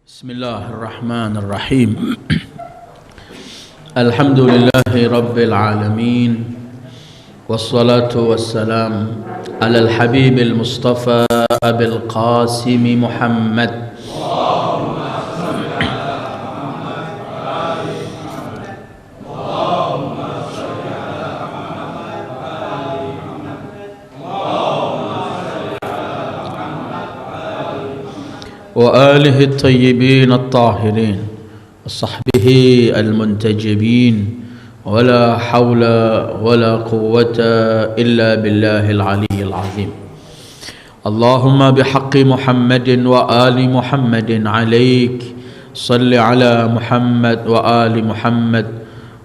Bismillahirrahmanirrahim. Alhamdulillahi rabbil alamin. Wassalatu wassalam ala al-habibil mustafa abil qasim Muhammad wa alihi at-tayyibin at-tahirin wa sahbihi al-muntajibin wa la hawla wa la quwwata illa billahil aliyyil azim. Allahumma bihaqqi Muhammadin wa ali Muhammadin alaik salli ala Muhammad wa ali Muhammad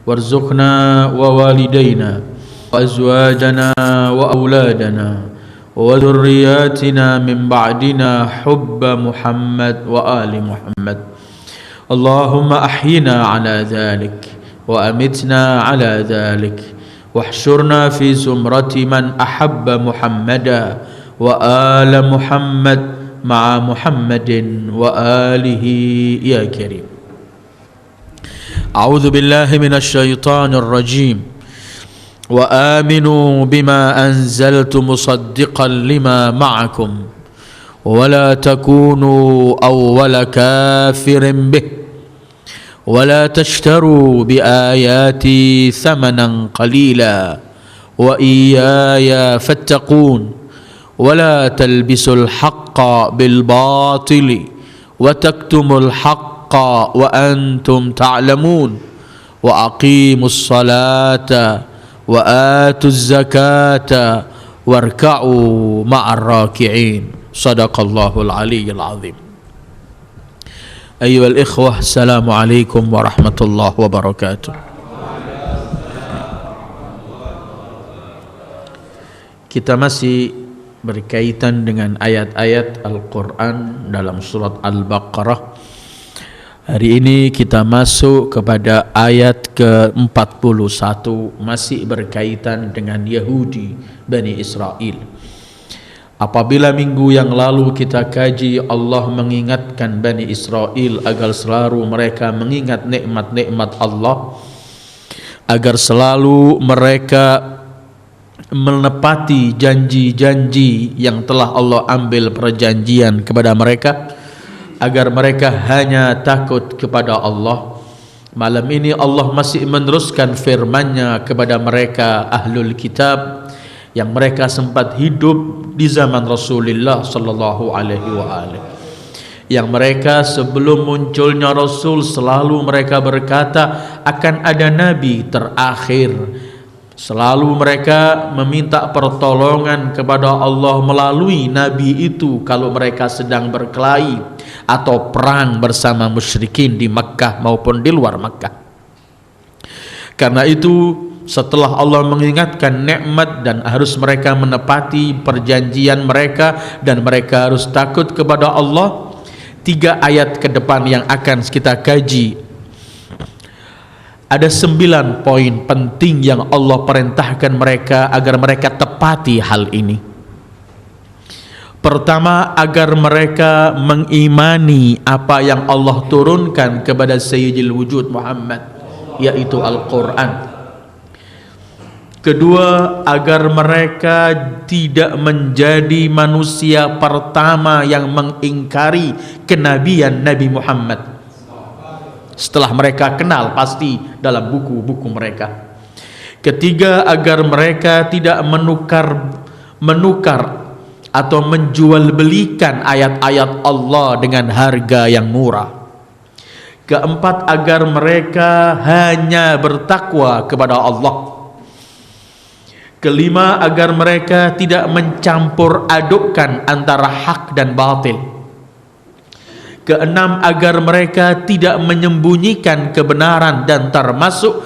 warzuqna wa walidayna wa azwajana wa auladana وذرياتنا من بعدنا حب محمد وآل محمد اللهم أحينا على ذلك وأمتنا على ذلك واحشرنا في زمرة من أحب محمدا وآل محمد مع محمد وآله يا كريم. أعوذ بالله من الشيطان الرجيم. وآمنوا بما أنزلت مصدقا لما معكم ولا تكونوا أول كافر به ولا تشتروا بآياتي ثمنا قليلا وإياي فاتقون ولا تلبسوا الحق بالباطل وتكتموا الحق وأنتم تعلمون وأقيموا الصلاة وآتوا الزكاة واركعوا مع الراكعين. صدق الله العلي العظيم. أيها الإخوة، السلام عليكم ورحمة الله وبركاته. Kita masih berkaitan dengan ayat-ayat Al-Quran dalam surat Al-Baqarah. Hari ini kita masuk kepada ayat ke-41, masih berkaitan dengan Yahudi Bani Israel. Apabila minggu yang lalu kita kaji, Allah mengingatkan Bani Israel agar selalu mereka mengingat nikmat-nikmat Allah, agar selalu mereka menepati janji-janji yang telah Allah ambil perjanjian kepada mereka, agar mereka hanya takut kepada Allah. Malam ini Allah masih meneruskan firman-Nya kepada mereka Ahlul Kitab yang mereka sempat hidup di zaman Rasulullah sallallahu alaihi wasallam. Yang mereka sebelum munculnya Rasul selalu mereka berkata akan ada nabi terakhir. Selalu mereka meminta pertolongan kepada Allah melalui nabi itu kalau mereka sedang berkelahi atau perang bersama musyrikin di Makkah maupun di luar Makkah. Karena itu setelah Allah mengingatkan nikmat dan harus mereka menepati perjanjian mereka dan mereka harus takut kepada Allah, 3 ayat ke depan yang akan kita kaji ada 9 poin penting yang Allah perintahkan mereka agar mereka tepati hal ini. Pertama, agar mereka mengimani apa yang Allah turunkan kepada Sayyidil Wujud Muhammad, yaitu Al-Quran. Kedua, agar mereka tidak menjadi manusia pertama yang mengingkari kenabian Nabi Muhammad. Setelah mereka kenal pasti dalam buku-buku mereka. Ketiga, agar mereka tidak menukar atau menjual belikan ayat-ayat Allah dengan harga yang murah. Keempat, agar mereka hanya bertakwa kepada Allah. Kelima, agar mereka tidak mencampur adukkan antara hak dan batil. Keenam, agar mereka tidak menyembunyikan kebenaran dan termasuk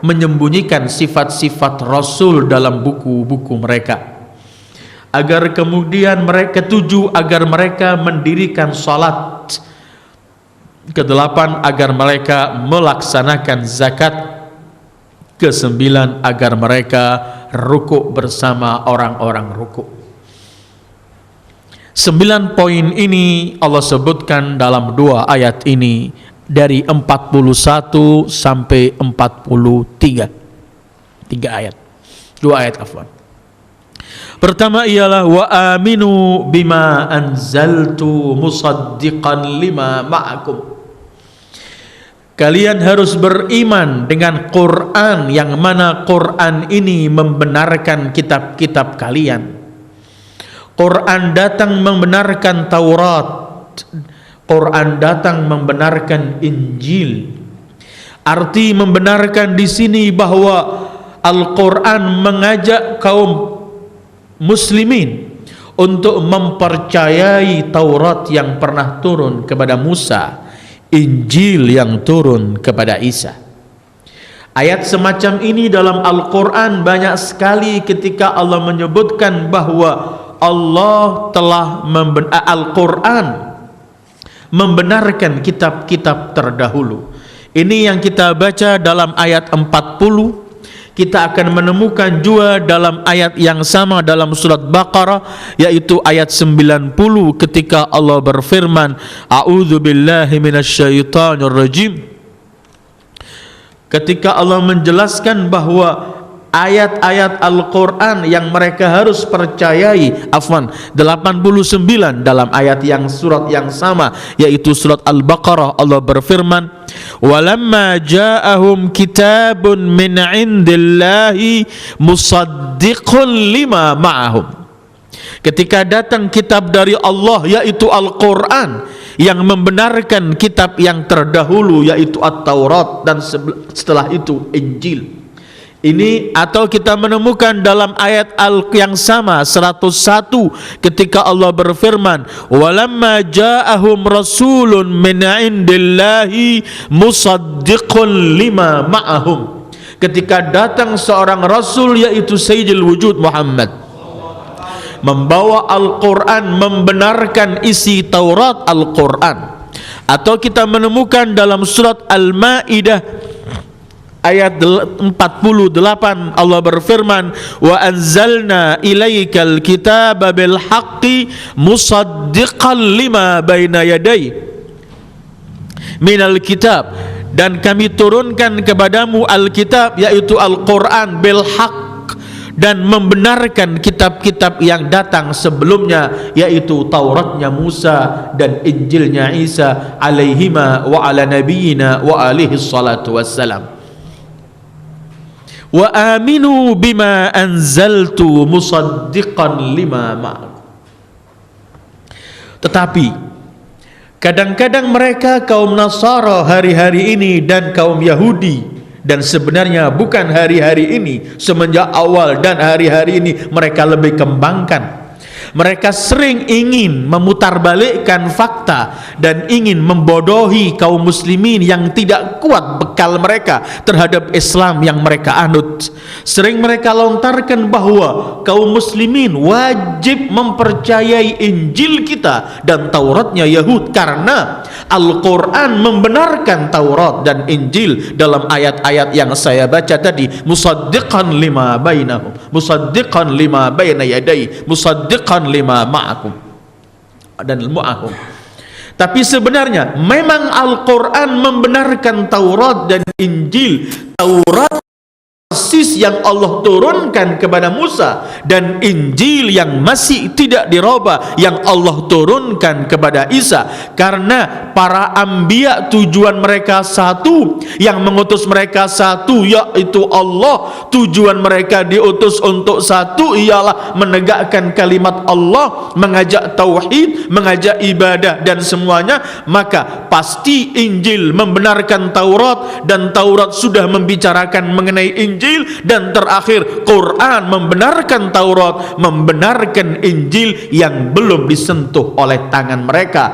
menyembunyikan sifat-sifat Rasul dalam buku-buku mereka. Agar kemudian mereka, ketujuh, agar mereka mendirikan salat. Kedelapan, agar mereka melaksanakan zakat. Kesembilan, agar mereka rukuk bersama orang-orang rukuk. 9 poin ini Allah sebutkan dalam 2 ayat ini, dari 41 sampai 43. 3 ayat. 2 ayat afwan. Pertama ialah wa aminu bima anzaltu musaddiqan lima ma'akum. Kalian harus beriman dengan Quran, yang mana Quran ini membenarkan kitab-kitab kalian. Quran datang membenarkan Taurat, Quran datang membenarkan Injil. Arti membenarkan di sini bahwa Al-Quran mengajak kaum muslimin untuk mempercayai Taurat yang pernah turun kepada Musa, Injil yang turun kepada Isa. Ayat semacam ini dalam Al-Quran banyak sekali ketika Allah menyebutkan bahwa Allah telah Al-Quran membenarkan kitab-kitab terdahulu. Ini yang kita baca dalam ayat 40. Kita akan menemukan juga dalam ayat yang sama dalam surat Baqarah, yaitu ayat 90 ketika Allah berfirman, A'udzubillahi minasyaitonir rajim. Ketika Allah menjelaskan bahwa ayat-ayat Al-Quran yang mereka harus percayai, 89 dalam ayat yang surat yang sama, yaitu surat Al-Baqarah, Allah berfirman, walamma ja'ahum kitabun min indillahi musaddiqun lima ma'ahum. Ketika datang kitab dari Allah, yaitu Al-Quran, yang membenarkan kitab yang terdahulu, yaitu At-Taurat, dan setelah itu Injil. Ini atau kita menemukan dalam ayat yang sama 101 ketika Allah berfirman, walamma ja'ahum rasulun min indillahi musaddiqun lima ma'ahum. Ketika datang seorang rasul, yaitu Sayyidul Wujud Muhammad, membawa Al-Quran, membenarkan isi Taurat Al-Quran. Atau kita menemukan dalam surat Al-Ma'idah ayat 48, Allah berfirman, wa anzalna ilaikal kitaba bil haqqi musaddiqan lima baina yadai minal kitab, dan kami turunkan kepadamu Alkitab, yaitu Al-Quran, bil haqq, dan membenarkan kitab-kitab yang datang sebelumnya, yaitu Tauratnya Musa dan Injilnya Isa alaihima wa ala nabiyina wa alihi salatu wassalam. Wa aminu bima anzaltu musaddiqan lima ma'akum. Tetapi kadang-kadang mereka kaum Nasara hari-hari ini dan kaum Yahudi, dan sebenarnya bukan hari-hari ini, semenjak awal dan hari-hari ini mereka lebih kembangkan. Mereka sering ingin memutarbalikkan fakta dan ingin membodohi kaum muslimin yang tidak kuat bekal mereka terhadap Islam yang mereka anut. Sering mereka lontarkan bahwa kaum muslimin wajib mempercayai Injil kita dan Tauratnya Yahud, karena Al-Quran membenarkan Taurat dan Injil dalam ayat-ayat yang saya baca tadi, musaddiqan lima bainahum, musaddiqan lima baina yadai, musaddiqan lima ma'akum dan mu'ahum. Tapi sebenarnya memang Al-Quran membenarkan Taurat dan Injil. Taurat persis yang Allah turunkan kepada Musa, dan Injil yang masih tidak dirubah yang Allah turunkan kepada Isa, karena para anbiya tujuan mereka satu, yang mengutus mereka satu, yaitu Allah. Tujuan mereka diutus untuk satu, ialah menegakkan kalimat Allah, mengajak tauhid, mengajak ibadah dan semuanya. Maka pasti Injil membenarkan Taurat, dan Taurat sudah membicarakan mengenai Injil, dan terakhir Quran membenarkan Taurat, membenarkan Injil yang belum disentuh oleh tangan mereka.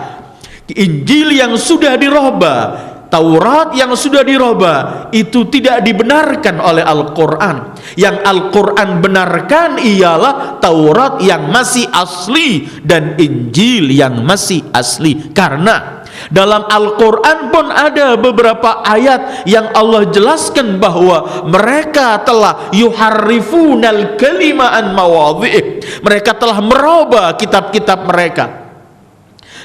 Injil yang sudah dirubah, Taurat yang sudah dirubah, itu tidak dibenarkan oleh Al-Quran. Yang Al-Quran benarkan ialah Taurat yang masih asli dan Injil yang masih asli. Karena Dalam Al-Quran pun ada beberapa ayat yang Allah jelaskan bahwa mereka telah yuharrifunal kalima an mawadhi'ih, mereka telah merubah kitab-kitab mereka.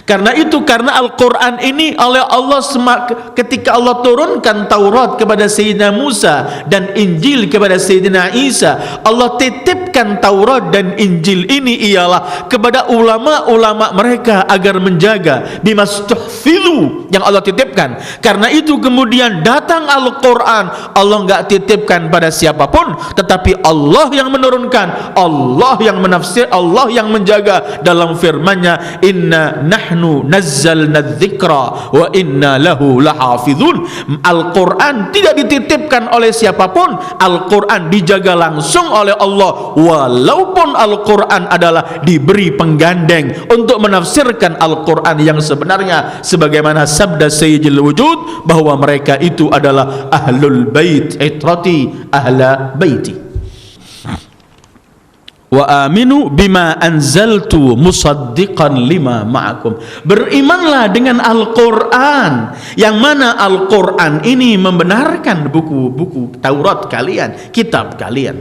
Karena itu, karena Al-Quran ini oleh Allah ketika Allah turunkan Taurat kepada Sayyidina Musa dan Injil kepada Sayyidina Isa, Allah titipkan Taurat dan Injil ini ialah kepada ulama-ulama mereka agar menjaga bimastuhfilu yang Allah titipkan. Karena itu kemudian datang Al-Quran, Allah enggak titipkan pada siapapun, tetapi Allah yang menurunkan, Allah yang menafsir, Allah yang menjaga. Dalam firman-Nya, inna nahnu nazzalna dzikra wa inna lahu lahafizun. Al-Quran tidak dititipkan oleh siapapun, Al-Quran dijaga langsung oleh Allah, walaupun Al-Quran adalah diberi penggandeng untuk menafsirkan Al-Quran yang sebenarnya, sebagaimana sabda Sayyidil Wujud bahwa mereka itu adalah ahlul bait itrati ahla baiti. Wa aminu bima anzaltu musaddiqan lima ma'akum. Berimanlah dengan Al-Quran, yang mana Al-Quran ini membenarkan buku-buku Taurat kalian, kitab kalian.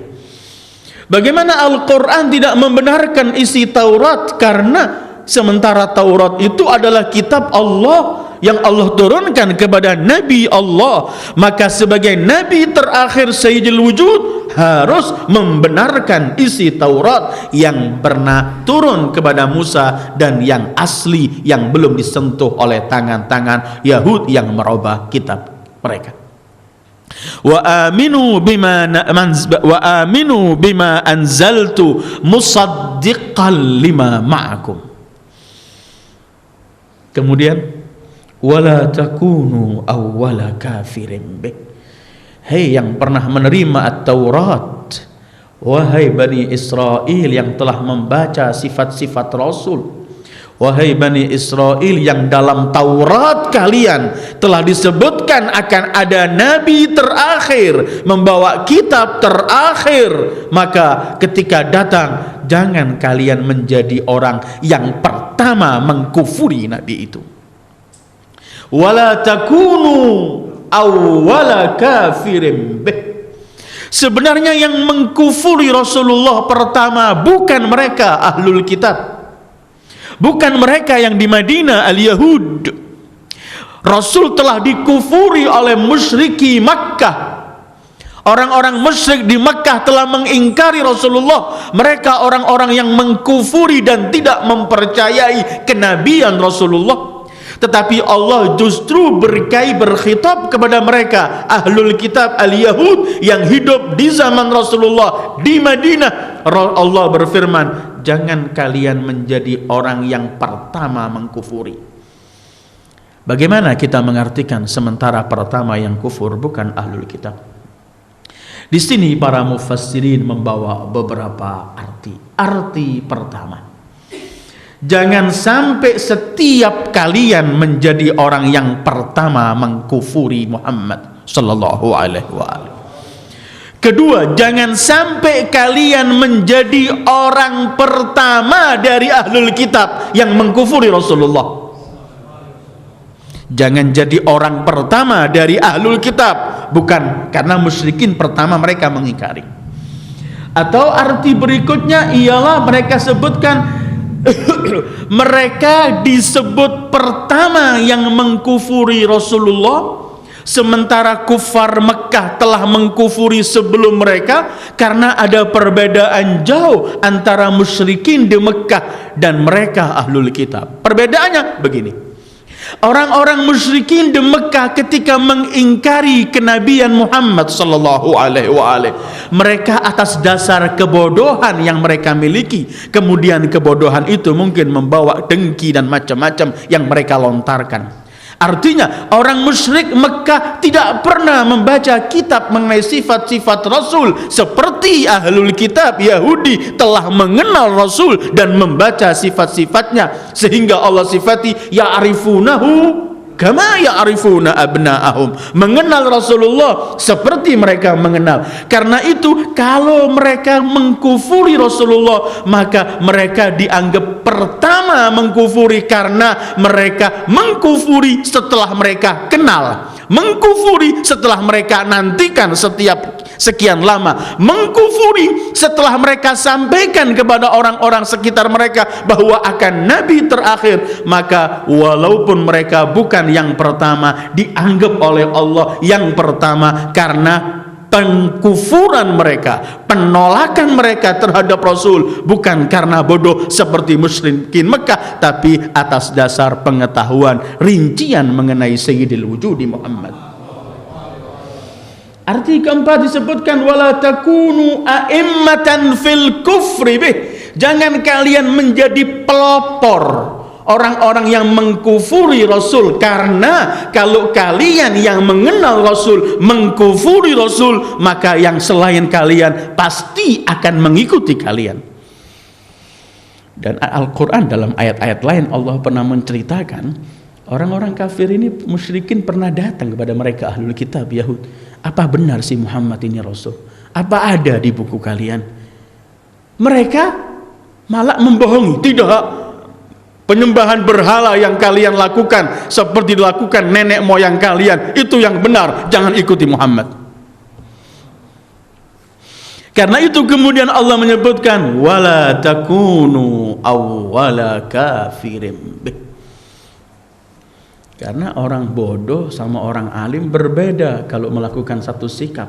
Bagaimana Al-Quran tidak membenarkan isi Taurat? Karena sementara Taurat itu adalah kitab Allah yang Allah turunkan kepada Nabi Allah, maka sebagai Nabi terakhir Sayyidil Wujud harus membenarkan isi Taurat yang pernah turun kepada Musa dan yang asli, yang belum disentuh oleh tangan-tangan Yahud yang merubah kitab mereka. Wa aminu bima anzaltu musaddiqan lima ma'akum. Kemudian wala takunu awwala kafirin bih. Hei yang pernah menerima At-Taurat, wahai Bani Israel yang telah membaca sifat-sifat Rasul, wahai Bani Israel yang dalam Taurat kalian telah disebutkan akan ada Nabi terakhir membawa kitab terakhir, maka ketika datang jangan kalian menjadi orang yang pertama mengkufuri Nabi itu. Wala takunu awwala kafirin bih. Sebenarnya yang mengkufuri Rasulullah pertama bukan mereka ahlul kitab, bukan mereka yang di Madinah al-Yahud. Rasul telah dikufuri oleh musyriki Makkah. Orang-orang musyrik di Makkah telah mengingkari Rasulullah. Mereka orang-orang yang mengkufuri dan tidak mempercayai kenabian Rasulullah. Tetapi Allah justru berkhitab kepada mereka ahlul kitab al-Yahud yang hidup di zaman Rasulullah di Madinah. Allah berfirman, jangan kalian menjadi orang yang pertama mengkufuri. Bagaimana kita mengartikan sementara pertama yang kufur bukan ahlul kitab? Di sini para mufassirin membawa beberapa arti. Arti pertama, jangan sampai setiap kalian menjadi orang yang pertama mengkufuri Muhammad sallallahu alaihi wasallam. Kedua, jangan sampai kalian menjadi orang pertama dari ahlul kitab yang mengkufuri Rasulullah. Jangan jadi orang pertama dari ahlul kitab, bukan karena musyrikin pertama mereka mengingkari. Atau arti berikutnya ialah mereka sebutkan mereka disebut pertama yang mengkufuri Rasulullah, sementara kufar Mekah telah mengkufuri sebelum mereka, karena ada perbedaan jauh antara musyrikin di Mekah dan mereka ahlul kitab. Perbedaannya begini. Orang-orang musyrikin di Mekah ketika mengingkari kenabian Muhammad sallallahu alaihi wasallam, mereka atas dasar kebodohan yang mereka miliki, kemudian kebodohan itu mungkin membawa dengki dan macam-macam yang mereka lontarkan. Artinya orang musyrik Mekah tidak pernah membaca kitab mengenai sifat-sifat Rasul seperti ahlul kitab Yahudi telah mengenal Rasul dan membaca sifat-sifatnya, sehingga Allah sifati ya'rifunahu kama ya'rifuna abna'ahum, mengenal Rasulullah seperti mereka mengenal. Karena itu kalau mereka mengkufuri Rasulullah, maka mereka dianggap pertama mengkufuri karena mereka mengkufuri setelah mereka kenal, mengkufuri setelah mereka nantikan setiap sekian lama, mengkufuri setelah mereka sampaikan kepada orang-orang sekitar mereka bahwa akan nabi terakhir. Maka walaupun mereka bukan yang pertama, dianggap oleh Allah yang pertama karena pengkufuran mereka, penolakan mereka terhadap Rasul bukan karena bodoh seperti musyrikin Mekah, tapi atas dasar pengetahuan rincian mengenai Sayyidil Wujudi Muhammad. Arti keempat disebutkan wala takunu a'immatan fil kufri bih. Jangan kalian menjadi pelopor orang-orang yang mengkufuri Rasul, karena kalau kalian yang mengenal Rasul mengkufuri Rasul, maka yang selain kalian pasti akan mengikuti kalian. Dan Al-Quran dalam ayat-ayat lain Allah pernah menceritakan orang-orang kafir ini, musyrikin pernah datang kepada mereka ahlul kitab Yahud. Apa benar si Muhammad ini Rasul? Apa ada di buku kalian? Mereka malah membohongi. Tidak, penyembahan berhala yang kalian lakukan seperti dilakukan nenek moyang kalian, itu yang benar, jangan ikuti Muhammad. Karena itu kemudian Allah menyebutkan wala takunu awwala kafirin bih. Karena orang bodoh sama orang alim berbeda kalau melakukan satu sikap.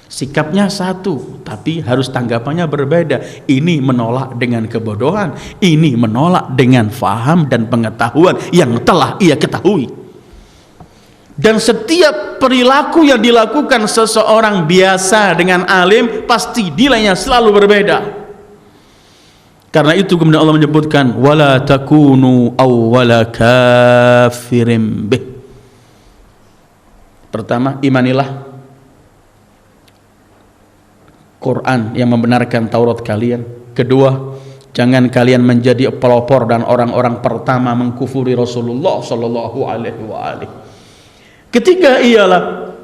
Sikapnya satu, tapi harus tanggapannya berbeda. Ini menolak dengan kebodohan, ini menolak dengan faham dan pengetahuan yang telah ia ketahui. Dan setiap perilaku yang dilakukan seseorang biasa dengan alim, pasti nilainya selalu berbeda. Karena itu kemudian Allah menyebutkan wala takunu awwala kafirin bih. Pertama, imanilah Quran yang membenarkan Taurat kalian. Kedua, jangan kalian menjadi pelopor dan orang-orang pertama mengkufuri Rasulullah sallallahu alaihi wa alihi. Ketiga ialah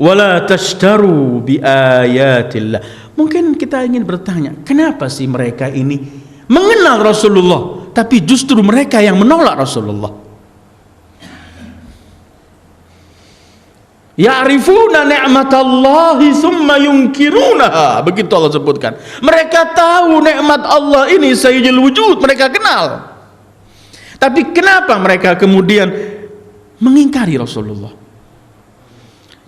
wala tashtaru bi ayatillah. Mungkin kita ingin bertanya, kenapa sih mereka ini mengenal Rasulullah tapi justru mereka yang menolak Rasulullah? Ya'rifuna ni'matallahi summa yunkirunaha. Begitu Allah sebutkan. Mereka tahu nikmat Allah ini Sayyidul Wujud, mereka kenal. Tapi kenapa mereka kemudian mengingkari Rasulullah?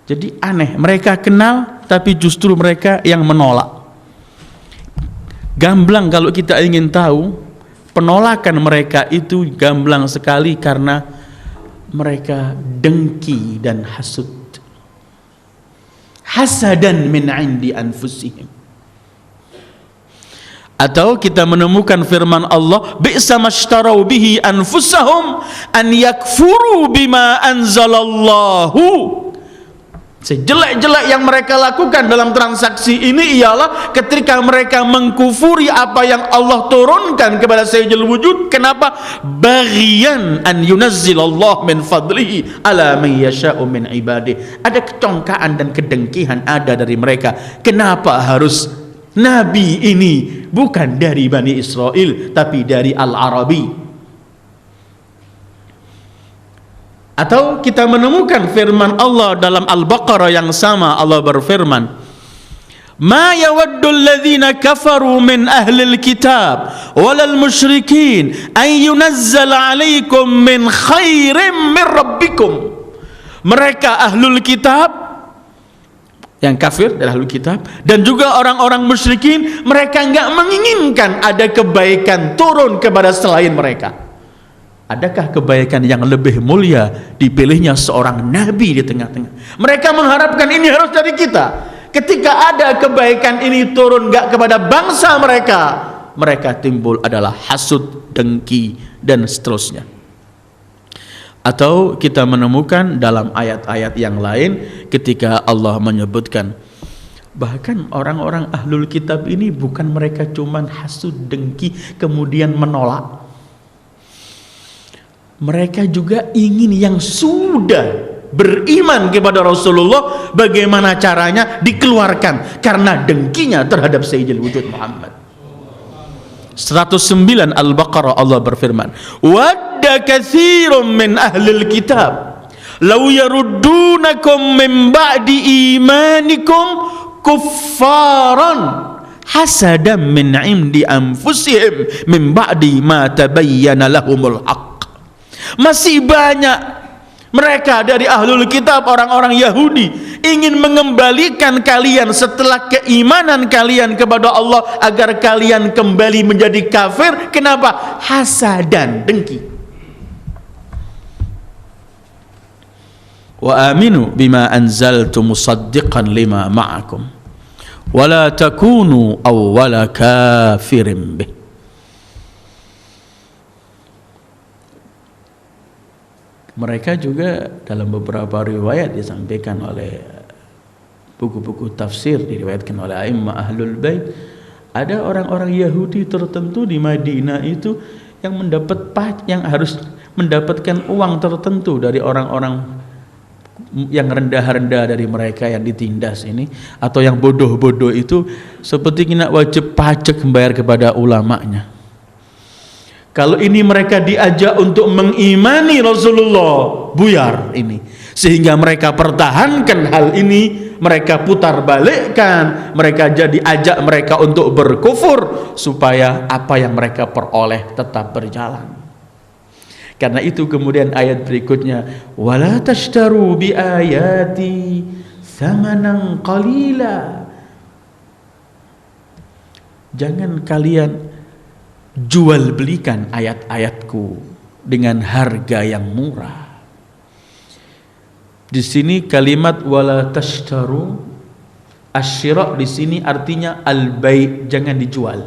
Jadi aneh, mereka kenal tapi justru mereka yang menolak. Gamblang kalau kita ingin tahu, penolakan mereka itu gamblang sekali karena mereka dengki dan hasud. Hasadan min 'indi anfusihim. Atau kita menemukan firman Allah, bi'sa mashtarau bihi anfusahum an yakfuru bima anzalallahu. Sejelek-jelek yang mereka lakukan dalam transaksi ini ialah ketika mereka mengkufuri apa yang Allah turunkan kepada Sayyidul Wujud. Kenapa? Baghyan an yunazzilallah min fadlihi ala man yasha'u min ibadih. Ada kecongkaan dan kedengkian ada dari mereka. Kenapa harus Nabi ini bukan dari Bani Israel tapi dari Al-Arabi? Atau kita menemukan firman Allah dalam Al-Baqarah yang sama. Allah berfirman, ma yawaddu alladhina kafaru min ahlil kitab walal musyrikin an yunazzala alaikum min khairim min rabbikum. Mereka ahlul kitab yang kafir dan ahlul kitab dan juga orang-orang musyrikin, mereka enggak menginginkan ada kebaikan turun kepada selain mereka. Adakah kebaikan yang lebih mulia dipilihnya seorang nabi di tengah-tengah? Mereka mengharapkan ini harus dari kita. Ketika ada kebaikan ini turun enggak kepada bangsa mereka, mereka timbul adalah hasud, dengki dan seterusnya. Atau kita menemukan dalam ayat-ayat yang lain ketika Allah menyebutkan bahkan orang-orang ahlul kitab ini bukan mereka cuman hasud, dengki kemudian menolak. mereka juga ingin yang sudah beriman kepada Rasulullah, bagaimana caranya dikeluarkan karena dengkinya terhadap Sayyidil Wujud Muhammad. 109 Al-Baqarah, Allah berfirman, wadda katsirun min ahlil kitab law yaruddunakum min ba'di imanikum kuffaran hasadan min indi anfusihim min ba'di ma tabayyana lahumul haqq. Masih banyak mereka dari ahlul kitab, orang-orang Yahudi, ingin mengembalikan kalian setelah keimanan kalian kepada Allah agar kalian kembali menjadi kafir. Kenapa? Hasadan, dengki. Wa aminu bima anzaltu musaddiqan lima ma'akum wa la takunu awwala kafirin bih. Mereka juga dalam beberapa riwayat disampaikan oleh buku-buku tafsir, diriwayatkan oleh a'immah ahlul bait, ada orang-orang Yahudi tertentu di Madinah itu yang harus mendapatkan uang tertentu dari orang-orang yang rendah-rendah dari mereka yang ditindas ini, atau yang bodoh-bodoh itu, seperti kena wajib pajak membayar kepada ulamanya. Kalau ini mereka diajak untuk mengimani Rasulullah, buyar ini. Sehingga mereka pertahankan hal ini, mereka putar balikkan, mereka jadi ajak mereka untuk berkufur, supaya apa yang mereka peroleh tetap berjalan. Karena itu kemudian ayat berikutnya, wala tashtaru bi ayati thamanan qalila. Jangan kalian jual belikan ayat-ayatku dengan harga yang murah. Di sini kalimat wala tashtaru, asyira di sini artinya al-bai', jangan dijual.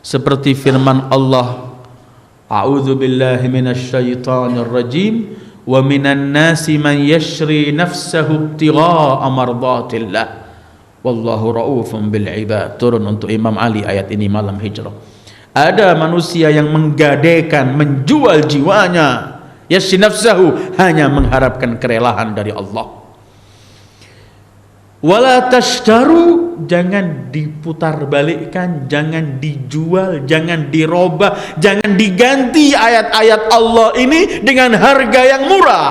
Seperti firman Allah, a'udzu billahi minasyaitonir rajim, wa minan nasi man yashri nafsahu ibtigha'a mardatillah wallahu raufun bil ibad. Turun untuk Imam Ali ayat ini malam hijrah. Ada manusia yang menggadaikan, menjual jiwanya, yashri nafsahu, hanya mengharapkan kerelaan dari Allah. Wala tashtaru, jangan diputar balikkan, jangan dijual, jangan dirobah, jangan diganti ayat-ayat Allah ini dengan harga yang murah.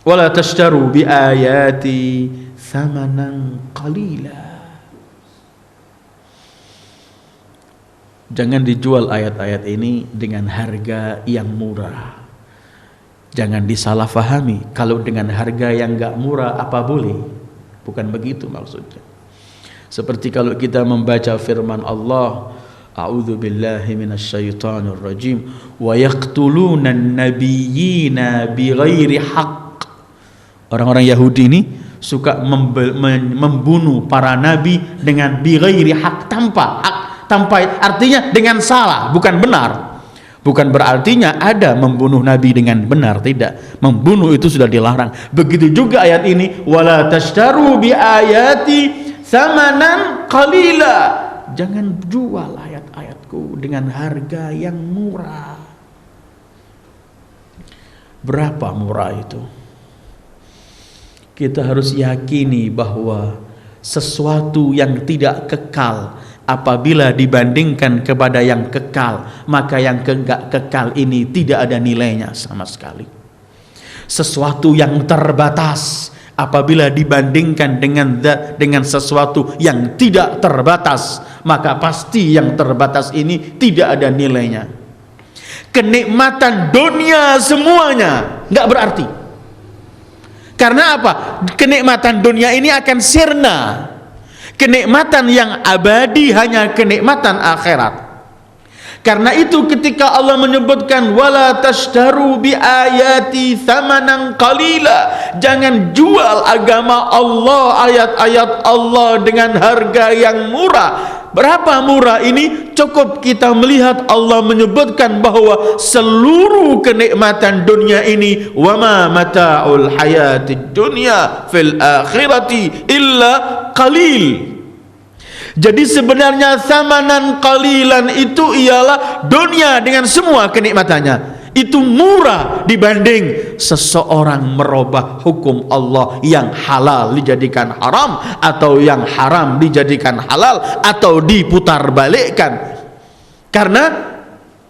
Wala tashtaru bi ayati thamanan qalila. Jangan dijual ayat-ayat ini dengan harga yang murah. Jangan disalah fahami, kalau dengan harga yang enggak murah apa boleh? Bukan begitu maksudnya. Seperti kalau kita membaca firman Allah, a'udzu billahi minasyaitonir rajim, wa yaqtuluna an-nabiyyina bighairi haqq. Orang-orang Yahudi ini suka membunuh para nabi dengan bighairi haqq, tanpa hak. Artinya dengan salah, bukan benar. Bukan berartinya ada membunuh nabi dengan benar, tidak. Membunuh itu sudah dilarang. Begitu juga ayat ini, wala tashtaru bi ayati thamanan qalila. Jangan jual ayat-ayatku dengan harga yang murah. Berapa murah itu? Kita harus yakini bahwa sesuatu yang tidak kekal, apabila dibandingkan kepada yang kekal, maka yang enggak kekal ini tidak ada nilainya sama sekali. Sesuatu yang terbatas, apabila dibandingkan dengan sesuatu yang tidak terbatas, maka pasti yang terbatas ini tidak ada nilainya. Kenikmatan dunia semuanya enggak berarti. Karena apa? Kenikmatan dunia ini akan sirna. Kenikmatan yang abadi hanya kenikmatan akhirat. Karena itu ketika Allah menyebutkan wala tashtaru bi ayati thamanan qalila, jangan jual agama Allah, ayat-ayat Allah dengan harga yang murah. Berapa murah ini? Cukup kita melihat Allah menyebutkan bahwa seluruh kenikmatan dunia ini, wama mata'ul hayatid dunya fil akhirati illa qalil. Jadi sebenarnya thamanan qalilan itu ialah dunia dengan semua kenikmatannya. Itu murah dibanding seseorang merubah hukum Allah yang halal dijadikan haram, atau yang haram dijadikan halal, atau diputar balikkan. Karena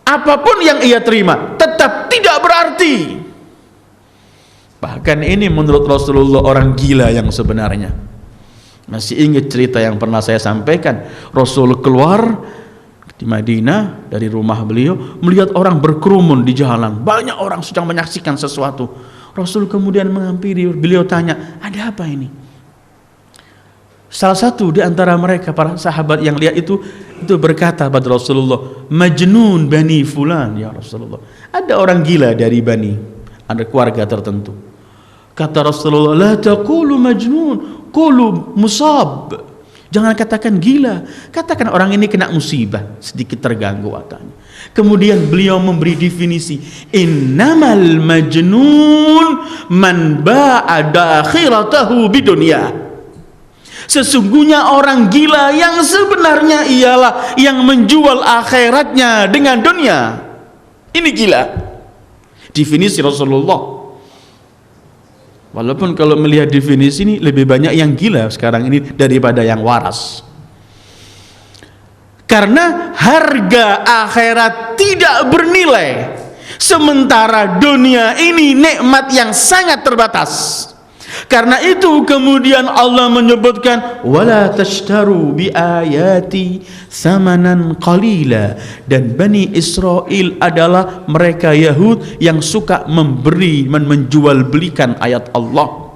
apapun yang ia terima tetap tidak berarti. Bahkan ini menurut Rasulullah orang gila yang sebenarnya. Masih ingat cerita yang pernah saya sampaikan, Rasul keluar di Madinah dari rumah beliau, melihat orang berkerumun di jalan, banyak orang sedang menyaksikan sesuatu. Rasul kemudian menghampiri beliau, tanya, ada apa ini? Salah satu di antara mereka, para sahabat yang lihat itu berkata pada Rasulullah, Majnun Bani Fulan ya Rasulullah, ada orang gila dari Bani, ada keluarga tertentu. Kata Rasulullah, la taqulu majnun, qulu musab. Jangan katakan gila, katakan orang ini kena musibah, sedikit terganggu akalnya. Kemudian beliau memberi definisi, innamal majnun man ba'ada akhiratahu bidunya. Sesungguhnya orang gila yang sebenarnya ialah yang menjual akhiratnya dengan dunia. Ini gila. Definisi Rasulullah. Walaupun kalau melihat definisi ini lebih banyak yang gila sekarang ini daripada yang waras. Karena harga akhirat tidak bernilai, sementara dunia ini nikmat yang sangat terbatas. Karena itu kemudian Allah menyebutkan wala tashtaru bi ayati thamanan qalila, dan Bani Israel adalah mereka Yahud yang suka memberi, menjual belikan ayat Allah.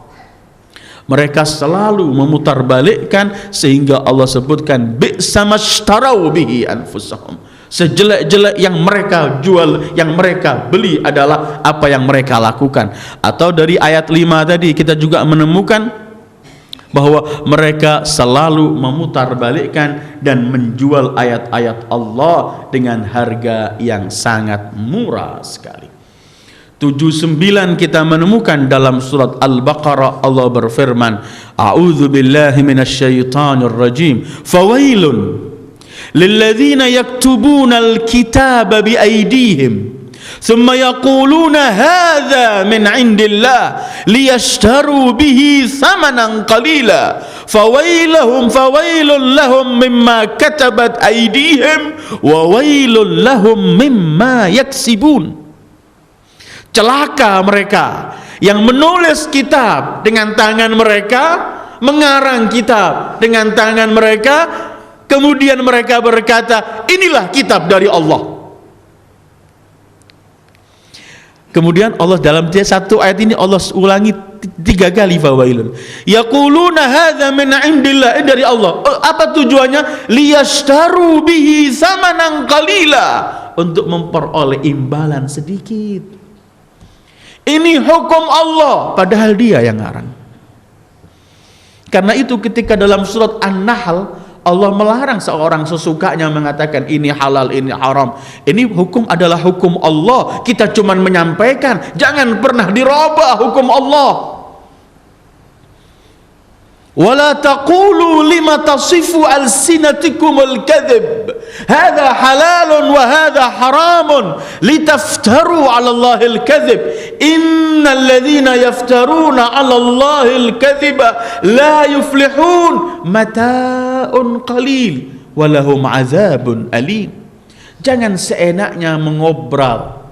Mereka selalu memutarbalikkan sehingga Allah sebutkan bi'sa mashtarau bihi anfusahum. Sejelek-jelek yang mereka jual, yang mereka beli adalah apa yang mereka lakukan. Atau dari ayat 5 tadi kita juga menemukan bahwa mereka selalu memutarbalikkan dan menjual ayat-ayat Allah dengan harga yang sangat murah sekali. 79 kita menemukan dalam surat Al-Baqarah Allah berfirman, A'udzu billahi minasyaitonir rajim. Fawailun للذين يكتبون الكتاب بأيديهم ثم يقولون هذا من عند الله ليشتروا به ثمنا قليلا فويل لهم مما كتبت أيديهم وويل لهم مما يكسبون. Celaka mereka yang menulis kitab dengan tangan mereka, mengarang kitab dengan tangan mereka, kemudian mereka berkata, inilah kitab dari Allah. Kemudian Allah dalam satu ayat ini Allah ulangi 3 kali fawailun. Yaquluna hadza min indillah, dari Allah. Apa tujuannya? Liyashtaru bihi samanan qalila, untuk memperoleh imbalan sedikit. Ini hukum Allah, padahal dia yang ngarang. Karena itu ketika dalam surat An-Nahl Allah melarang seorang sesukanya mengatakan ini halal, ini haram. Ini hukum adalah hukum Allah. Kita cuma menyampaikan, jangan pernah dirubah hukum Allah. Wala taqulu lima tasifu alsinatikumul kadhib. Hadha halalun wa hadha haramun litaftaru 'ala Allahil kadhib. Innal ladzina yaftaruna 'ala Allahil kadhiba la yuflihun. Mata'un qalil wa lahum 'adzabun alim. Jangan seenaknya mengobrol,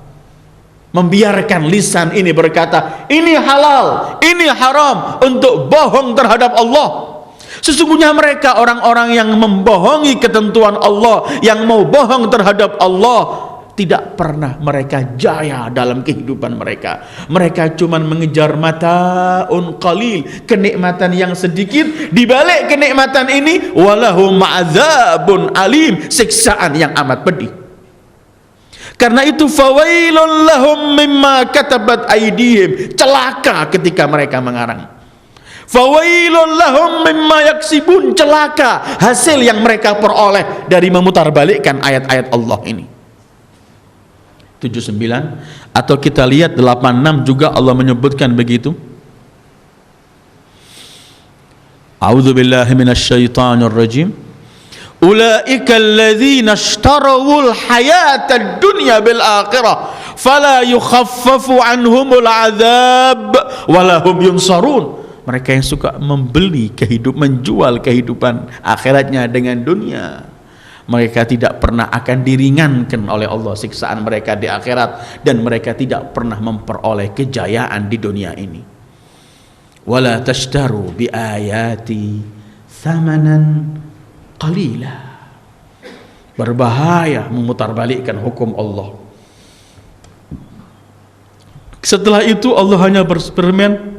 membiarkan lisan ini berkata ini halal, ini haram, untuk bohong terhadap Allah. Sesungguhnya mereka orang-orang yang membohongi ketentuan Allah, yang mau bohong terhadap Allah, tidak pernah mereka jaya dalam kehidupan mereka. Mereka cuma mengejar mata'un qalil, kenikmatan yang sedikit. Di balik kenikmatan ini walahum ma'adzabun alim, siksaan yang amat pedih. Karena itu fawailun lahum mimma katabat aydihim, celaka ketika mereka mengarang. Fawailun lahum mimma yaksibun, celaka hasil yang mereka peroleh dari memutarbalikkan ayat-ayat Allah ini. 79. Atau kita lihat 86 juga Allah menyebutkan begitu. A'udzu billahi minasyaitonir rajim. Ulaika alladzina ishtarawul hayatad dunya bil akhirah fala yukhaffafu anhumul adzab wala hum yunsarun. Mereka yang suka menjual kehidupan akhiratnya dengan dunia, mereka tidak pernah akan diringankan oleh Allah siksaan mereka di akhirat, dan mereka tidak pernah memperoleh kejayaan di dunia ini. Wala tashtaru bi ayati thamanan qalila. Berbahaya memutarbalikkan hukum Allah. Setelah itu Allah hanya berfirman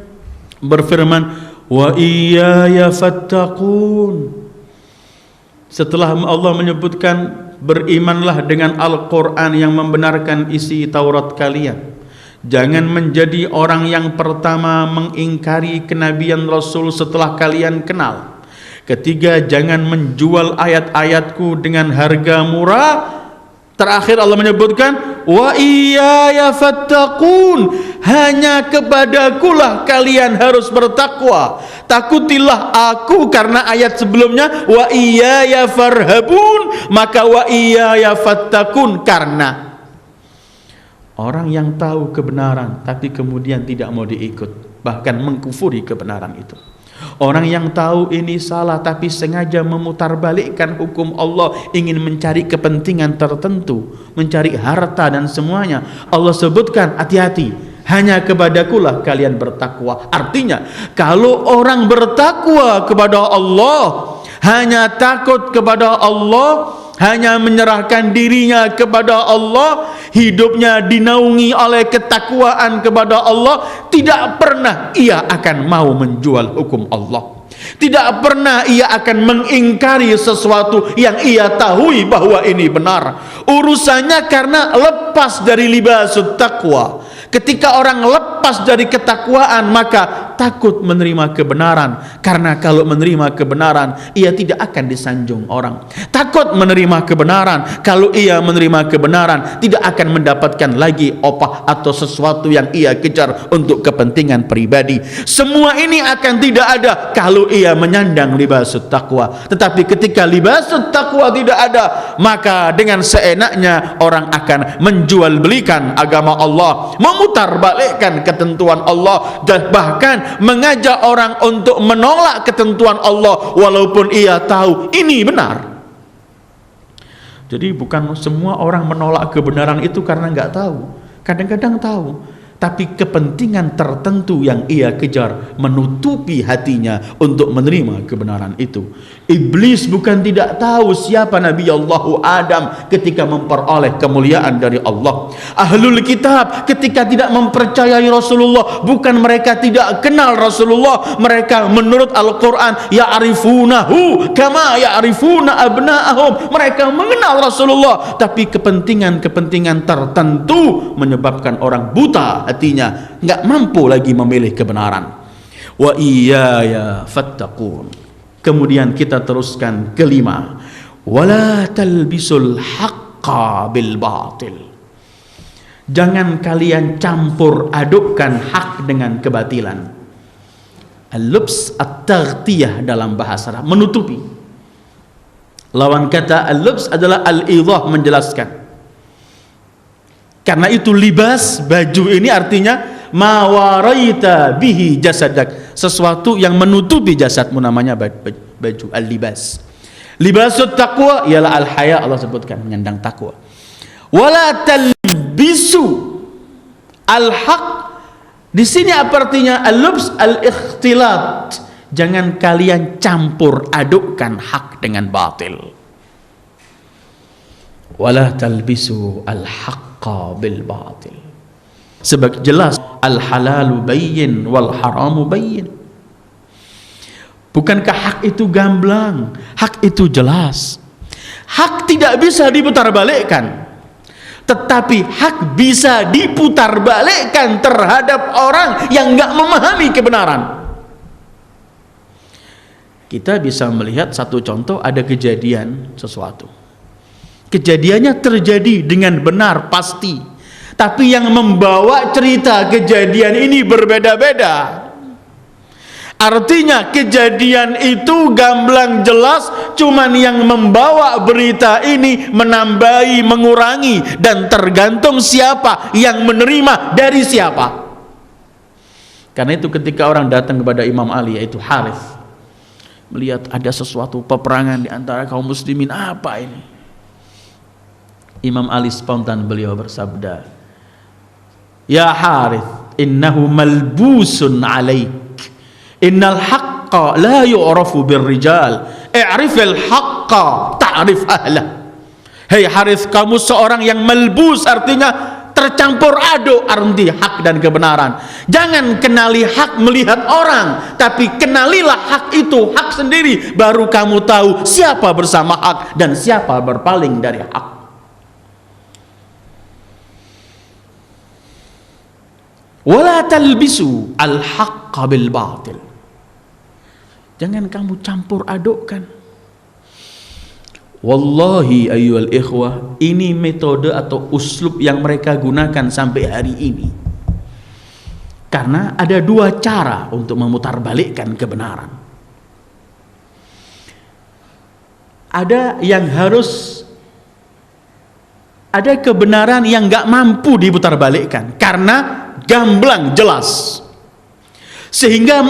wa iyaya fattaqun. Setelah Allah menyebutkan berimanlah dengan Al-Quran yang membenarkan isi Taurat kalian, jangan menjadi orang yang pertama mengingkari kenabian Rasul setelah kalian kenal. Ketiga, jangan menjual ayat-ayatku dengan harga murah. Terakhir Allah menyebutkan wa iyaya fattaqun, hanya kepadakulah kalian harus bertakwa. Takutilah aku, karena ayat sebelumnya wa iyaya farhabun, maka wa iyaya fattaqun, karena orang yang tahu kebenaran tapi kemudian tidak mau diikut, bahkan mengkufuri kebenaran itu. Orang yang tahu ini salah tapi sengaja memutarbalikkan hukum Allah, ingin mencari kepentingan tertentu, mencari harta dan semuanya. Allah sebutkan hati-hati, hanya kepadakulah kalian bertakwa. Artinya kalau orang bertakwa kepada Allah, hanya takut kepada Allah, hanya menyerahkan dirinya kepada Allah, hidupnya dinaungi oleh ketakwaan kepada Allah, tidak pernah ia akan mau menjual hukum Allah. Tidak pernah ia akan mengingkari sesuatu yang ia tahu bahwa ini benar. Urusannya karena lepas dari libasut taqwa. Ketika orang lepas dari ketakwaan, maka takut menerima kebenaran, karena kalau menerima kebenaran ia tidak akan disanjung orang. Takut menerima kebenaran, kalau ia menerima kebenaran tidak akan mendapatkan lagi opah atau sesuatu yang ia kejar untuk kepentingan pribadi. Semua ini akan tidak ada kalau ia menyandang libasut taqwa. Tetapi ketika libasut taqwa tidak ada, maka dengan seenaknya orang akan menjual belikan agama Allah, memutarbalikkan ketentuan Allah, dan bahkan mengajak orang untuk menolak ketentuan Allah walaupun ia tahu ini benar. Jadi bukan semua orang menolak kebenaran itu karena nggak tahu, kadang-kadang tahu, tapi kepentingan tertentu yang ia kejar menutupi hatinya untuk menerima kebenaran itu. Iblis bukan tidak tahu siapa Nabi Allah Adam ketika memperoleh kemuliaan dari Allah. Ahlul kitab ketika tidak mempercayai Rasulullah, bukan mereka tidak kenal Rasulullah, mereka menurut Al-Quran ya'rifunahu kama ya'rifuna abna'ahum, mereka mengenal Rasulullah, tapi kepentingan-kepentingan tertentu menyebabkan orang buta hatinya, nggak mampu lagi memilih kebenaran. Wa iyaya fattaqun. Kemudian kita teruskan kelima, wala talbisul haqqa bil batil. Jangan kalian campur adukkan hak dengan kebatilan. Al-lubs at-taghtiyah dalam bahasa Arab, menutupi. Lawan kata al-lubs adalah al-idah, menjelaskan. Karena itu libas, baju ini artinya ma waraita bihi jasadak, sesuatu yang menutupi jasadmu, namanya baju, al-libas. Libasut taqwa ialah al-haya, Allah sebutkan menyandang takwa. Wala talbisu al-haq, di sini apa artinya? Al-lubs al-ikhtilat, jangan kalian campur adukkan hak dengan batil. Wala talbisu al-haqqa bil batil. Sebab jelas al-halalu bayyin wal haramu bayyin. Bukankah hak itu gamblang? Hak itu jelas. Hak tidak bisa diputarbalikkan. Tetapi hak bisa diputarbalikkan terhadap orang yang enggak memahami kebenaran. Kita bisa melihat satu contoh, ada kejadian sesuatu. Kejadiannya terjadi dengan benar pasti, tapi yang membawa cerita kejadian ini berbeda-beda. Artinya kejadian itu gamblang jelas, cuman yang membawa berita ini menambahi, mengurangi, dan tergantung siapa yang menerima dari siapa. Karena itu ketika orang datang kepada Imam Ali, yaitu Harith, melihat ada sesuatu peperangan di antara kaum muslimin, apa ini? Imam Ali spontan beliau bersabda, "Ya Harith, innahu malbusun alaik. Innal haqqa la yu'rafu birrijal. I'rifil haqqa ta'rif ahlah." Hei Harith, kamu seorang yang malbus, artinya tercampur aduk arti hak dan kebenaran. Jangan kenali hak melihat orang, tapi kenalilah hak itu hak sendiri, baru kamu tahu siapa bersama hak dan siapa berpaling dari hak. Wala talbisu al-haqqa bil batil. Jangan kamu campur adukkan. Wallahi ayyuhal ikhwah, ini metode atau uslub yang mereka gunakan sampai hari ini. Karena ada dua cara untuk memutarbalikkan kebenaran. Ada kebenaran yang gak mampu diputarbalikkan karena gamblang jelas, sehingga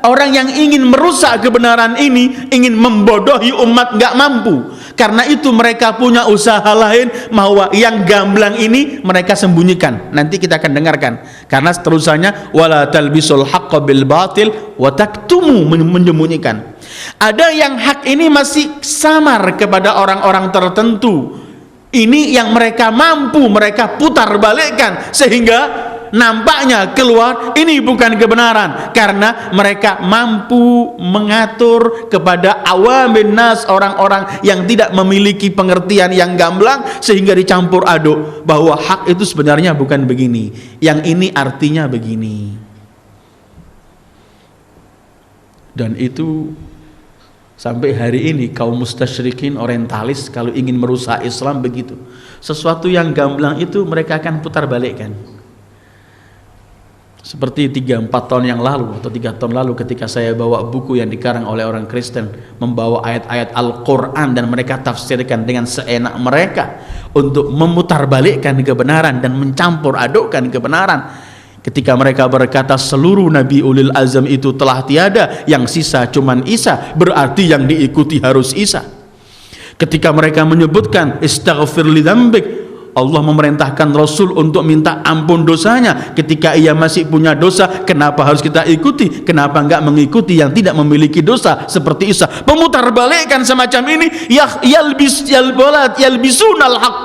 orang yang ingin merusak kebenaran ini, ingin membodohi umat, gak mampu. Karena itu mereka punya usaha lain, bahwa yang gamblang ini mereka sembunyikan. Nanti kita akan dengarkan, karena seterusnya wala talbisul haqqa bil batil wa taktumu, menyembunyikan. Ada yang hak ini masih samar kepada orang-orang tertentu. Ini yang mereka mampu mereka putar balikkan, sehingga nampaknya keluar ini bukan kebenaran, karena mereka mampu mengatur kepada awamin nas, orang-orang yang tidak memiliki pengertian yang gamblang, sehingga dicampur aduk bahwa hak itu sebenarnya bukan begini, yang ini artinya begini. Dan itu sampai hari ini kaum mustasyrikin orientalis kalau ingin merusak Islam begitu. Sesuatu yang gamblang itu mereka akan putar balikkan. Seperti 3-4 tahun yang lalu atau 3 tahun lalu ketika saya bawa buku yang dikarang oleh orang Kristen, membawa ayat-ayat Al-Quran dan mereka tafsirkan dengan seenak mereka untuk memutarbalikkan kebenaran dan mencampur adukkan kebenaran. Ketika mereka berkata seluruh Nabi Ulil Azam itu telah tiada, yang sisa cuman Isa, berarti yang diikuti harus Isa. Ketika mereka menyebutkan istaghfir li dzambik, Allah memerintahkan Rasul untuk minta ampun dosanya. Ketika ia masih punya dosa, kenapa harus kita ikuti? Kenapa enggak mengikuti yang tidak memiliki dosa seperti Isa? Memutarbalikkan semacam ini, yalbisunal haq,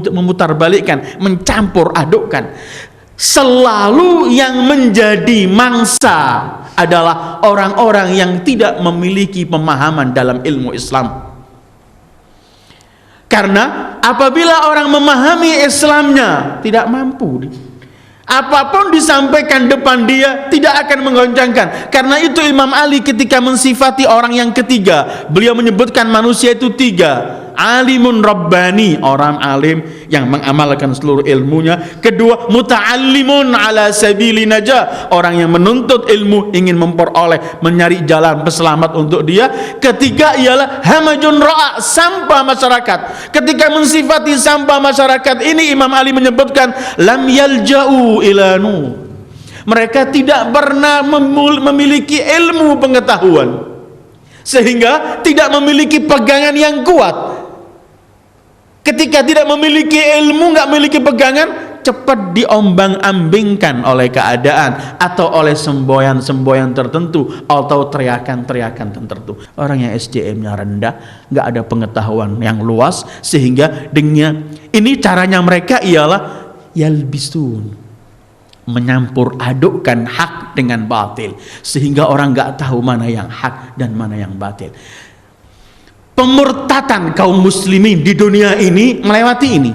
memutarbalikkan, mencampur adukkan. Selalu yang menjadi mangsa adalah orang-orang yang tidak memiliki pemahaman dalam ilmu Islam. Karena apabila orang memahami Islamnya tidak mampu, apapun disampaikan depan dia tidak akan menggoncangkan. Karena itu Imam Ali ketika mensifati orang yang ketiga, beliau menyebutkan manusia itu 3. Alimun Rabbani, orang alim yang mengamalkan seluruh ilmunya. Kedua, muta'allimun ala sabili najah, orang yang menuntut ilmu, ingin memperoleh, mencari jalan peselamat untuk dia. Ketiga ialah hamajun ra'a, sampah masyarakat. Ketika mensifati sampah masyarakat ini, Imam Ali menyebutkan lam yalja'u ilanu, mereka tidak pernah memiliki ilmu pengetahuan, sehingga tidak memiliki pegangan yang kuat. Ketika tidak memiliki ilmu, nggak memiliki pegangan, cepat diombang-ambingkan oleh keadaan atau oleh semboyan-semboyan tertentu atau teriakan-teriakan tertentu. Orang yang SDM-nya rendah, nggak ada pengetahuan yang luas, sehingga dengan ini caranya mereka ialah yalbisun, menyampur adukkan hak dengan batil, sehingga orang nggak tahu mana yang hak dan mana yang batil. Pemurtatan kaum muslimin di dunia ini melewati ini.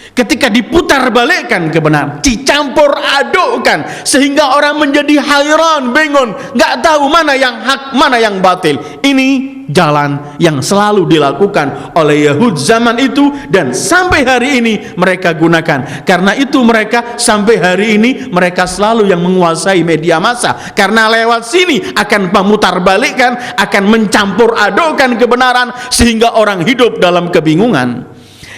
Ketika diputar balikkan kebenaran, dicampur adukkan, sehingga orang menjadi hairan, bingung, nggak tahu mana yang hak, mana yang batil. Ini jalan yang selalu dilakukan oleh Yahud zaman itu dan sampai hari ini mereka gunakan. Karena itu mereka sampai hari ini mereka selalu yang menguasai media massa, karena lewat sini akan memutarbalikkan, akan mencampur adukkan kebenaran sehingga orang hidup dalam kebingungan.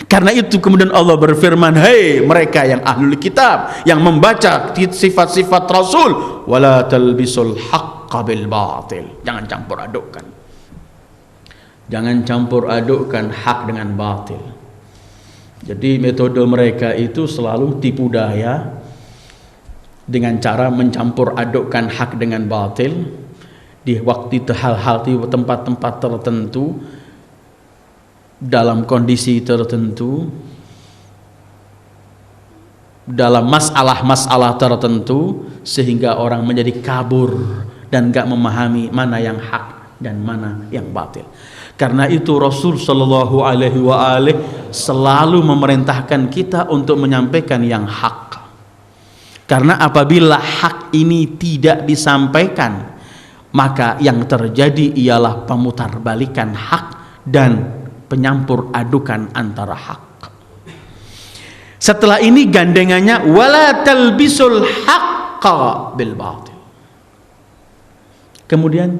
Karena itu kemudian Allah berfirman, hei mereka yang ahlul kitab, yang membaca sifat-sifat Rasul, wala talbisul haqqa bil batil. Jangan campur adukkan. Jangan campur adukkan hak dengan batil. Jadi metode mereka itu selalu tipu daya dengan cara mencampur adukkan hak dengan batil di waktu hal-hal di tempat-tempat tertentu, dalam kondisi tertentu, dalam masalah-masalah tertentu, sehingga orang menjadi kabur dan gak memahami mana yang hak dan mana yang batil. Karena itu Rasul Shallallahu Alaihi Wasallam selalu memerintahkan kita untuk menyampaikan yang hak. Karena apabila hak ini tidak disampaikan, maka yang terjadi ialah pemutarbalikan hak dan penyampur adukan antara hak. Setelah ini gandengannya wala talbisul haqqa bil batil. Kemudian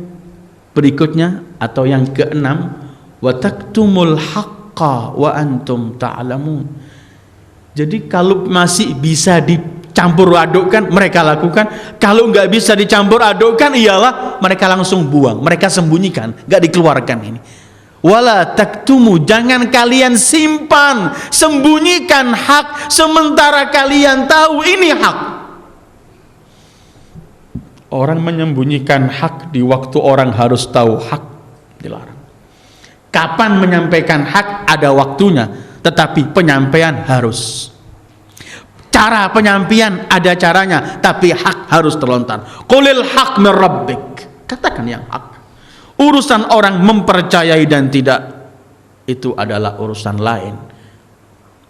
berikutnya atau yang keenam, wa taktumul haqqa wa antum ta'lamun. Jadi kalau masih bisa dicampur adukkan, mereka lakukan. Kalau nggak bisa dicampur adukkan, ialah mereka langsung buang, mereka sembunyikan, nggak dikeluarkan ini. Wala taktumu, jangan kalian simpan, sembunyikan hak sementara kalian tahu ini hak. Orang menyembunyikan hak di waktu orang harus tahu hak dilarang. Kapan menyampaikan hak ada waktunya, tetapi penyampaian harus. Cara penyampaian ada caranya, tapi hak harus terlontar. Qulil haq min rabbik, katakan yang hak. Urusan orang mempercayai dan tidak, itu adalah urusan lain.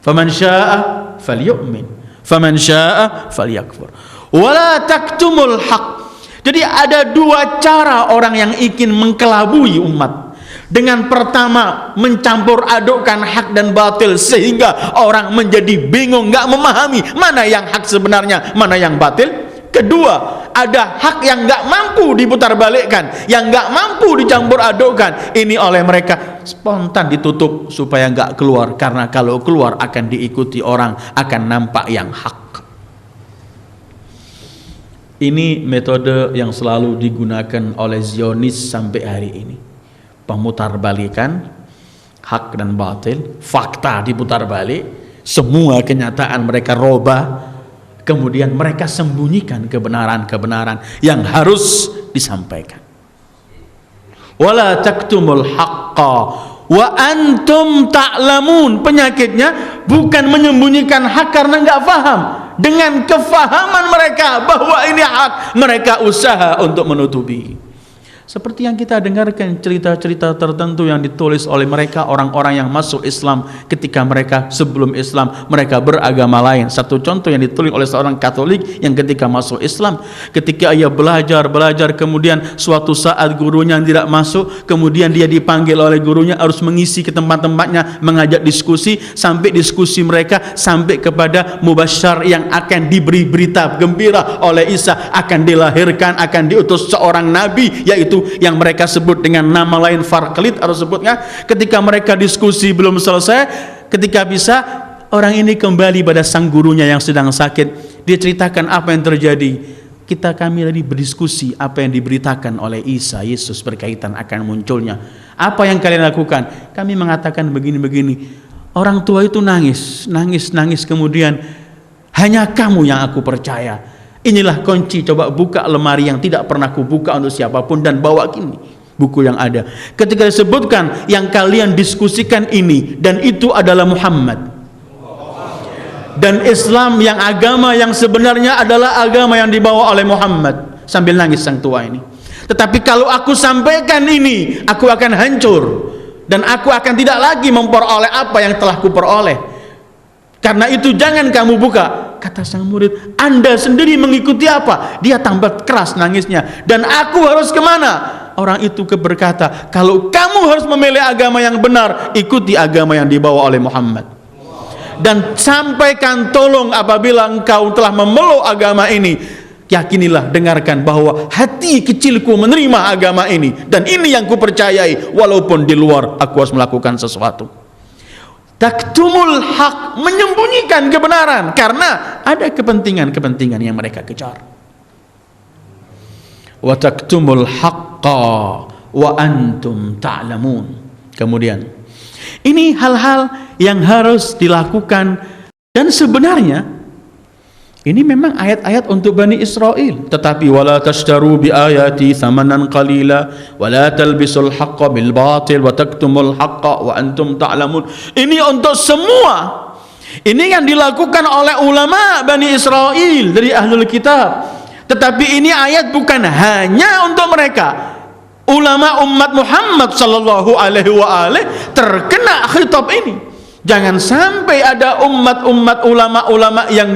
Faman syaa'a falyu'min, faman syaa'a falyakfur. Wala taktumul haq. Jadi ada dua cara orang yang ingin mengkelabui umat. Dengan pertama mencampur adukkan hak dan batil sehingga orang menjadi bingung, nggak memahami mana yang hak sebenarnya, mana yang batil. Kedua, ada hak yang nggak mampu diputarbalikkan, yang nggak mampu dicampur adukkan. Ini oleh mereka spontan ditutup supaya nggak keluar, karena kalau keluar akan diikuti orang, akan nampak yang hak. Ini metode yang selalu digunakan oleh Zionis sampai hari ini. Pemutarbalikan hak dan batil, fakta diputarbalik, semua kenyataan mereka robah. Kemudian mereka sembunyikan kebenaran-kebenaran yang harus disampaikan. Wala taktumul haqqa wa antum ta'lamun. Penyakitnya bukan menyembunyikan hak karena nggak paham. Dengan kefahaman mereka bahwa ini hak, mereka usaha untuk menutupi. Seperti yang kita dengarkan cerita-cerita tertentu yang ditulis oleh mereka, orang-orang yang masuk Islam ketika mereka sebelum Islam mereka beragama lain. Satu contoh yang ditulis oleh seorang Katolik yang ketika masuk Islam, ketika ia belajar kemudian suatu saat gurunya tidak masuk, kemudian dia dipanggil oleh gurunya harus mengisi ke tempat-tempatnya, mengajak diskusi, sampai diskusi mereka sampai kepada mubasysyar yang akan diberi berita gembira oleh Isa akan dilahirkan, akan diutus seorang nabi, yaitu yang mereka sebut dengan nama lain Farqlit atau sebutnya. Ketika mereka diskusi belum selesai, ketika bisa, orang ini kembali pada sang gurunya yang sedang sakit. Dia ceritakan apa yang terjadi. Kami tadi berdiskusi apa yang diberitakan oleh Isa Yesus berkaitan akan munculnya. Apa yang kalian lakukan? Kami mengatakan begini-begini. Orang tua itu nangis kemudian, hanya kamu yang aku percaya. Inilah kunci, coba buka lemari yang tidak pernah kubuka untuk siapapun dan bawa kini buku yang ada. Ketika disebutkan yang kalian diskusikan ini dan itu adalah Muhammad, dan Islam yang agama yang sebenarnya adalah agama yang dibawa oleh Muhammad. Sambil nangis sang tua ini. Tetapi kalau aku sampaikan ini, aku akan hancur dan aku akan tidak lagi memperoleh apa yang telah kuperoleh. Karena itu jangan kamu buka. Kata sang murid, Anda sendiri mengikuti apa? Dia tambah keras nangisnya. Dan aku harus kemana? Orang itu berkata, kalau kamu harus memilih agama yang benar, ikuti agama yang dibawa oleh Muhammad. Dan sampaikan tolong apabila engkau telah memeluk agama ini, yakinilah, dengarkan bahwa hati kecilku menerima agama ini, dan ini yang kupercayai, walaupun di luar aku harus melakukan sesuatu. Taktumul haq, menyembunyikan kebenaran karena ada kepentingan-kepentingan yang mereka kejar. Wa taktumul haqqa wa antum ta'lamun. Kemudian ini hal-hal yang harus dilakukan, dan sebenarnya ini memang ayat-ayat untuk Bani Israel. Tetapi wala tashtaru bi ayati thamanan qalila wala talbisul haqqa bil batil wa taktumul haqqa wa antum ta'lamun. Ini untuk semua. Ini yang dilakukan oleh ulama Bani Israel dari Ahlul Kitab. Tetapi ini ayat bukan hanya untuk mereka. Ulama umat Muhammad sallallahu alaihi wa alihi terkena khitab ini. Jangan sampai ada umat-umat ulama-ulama yang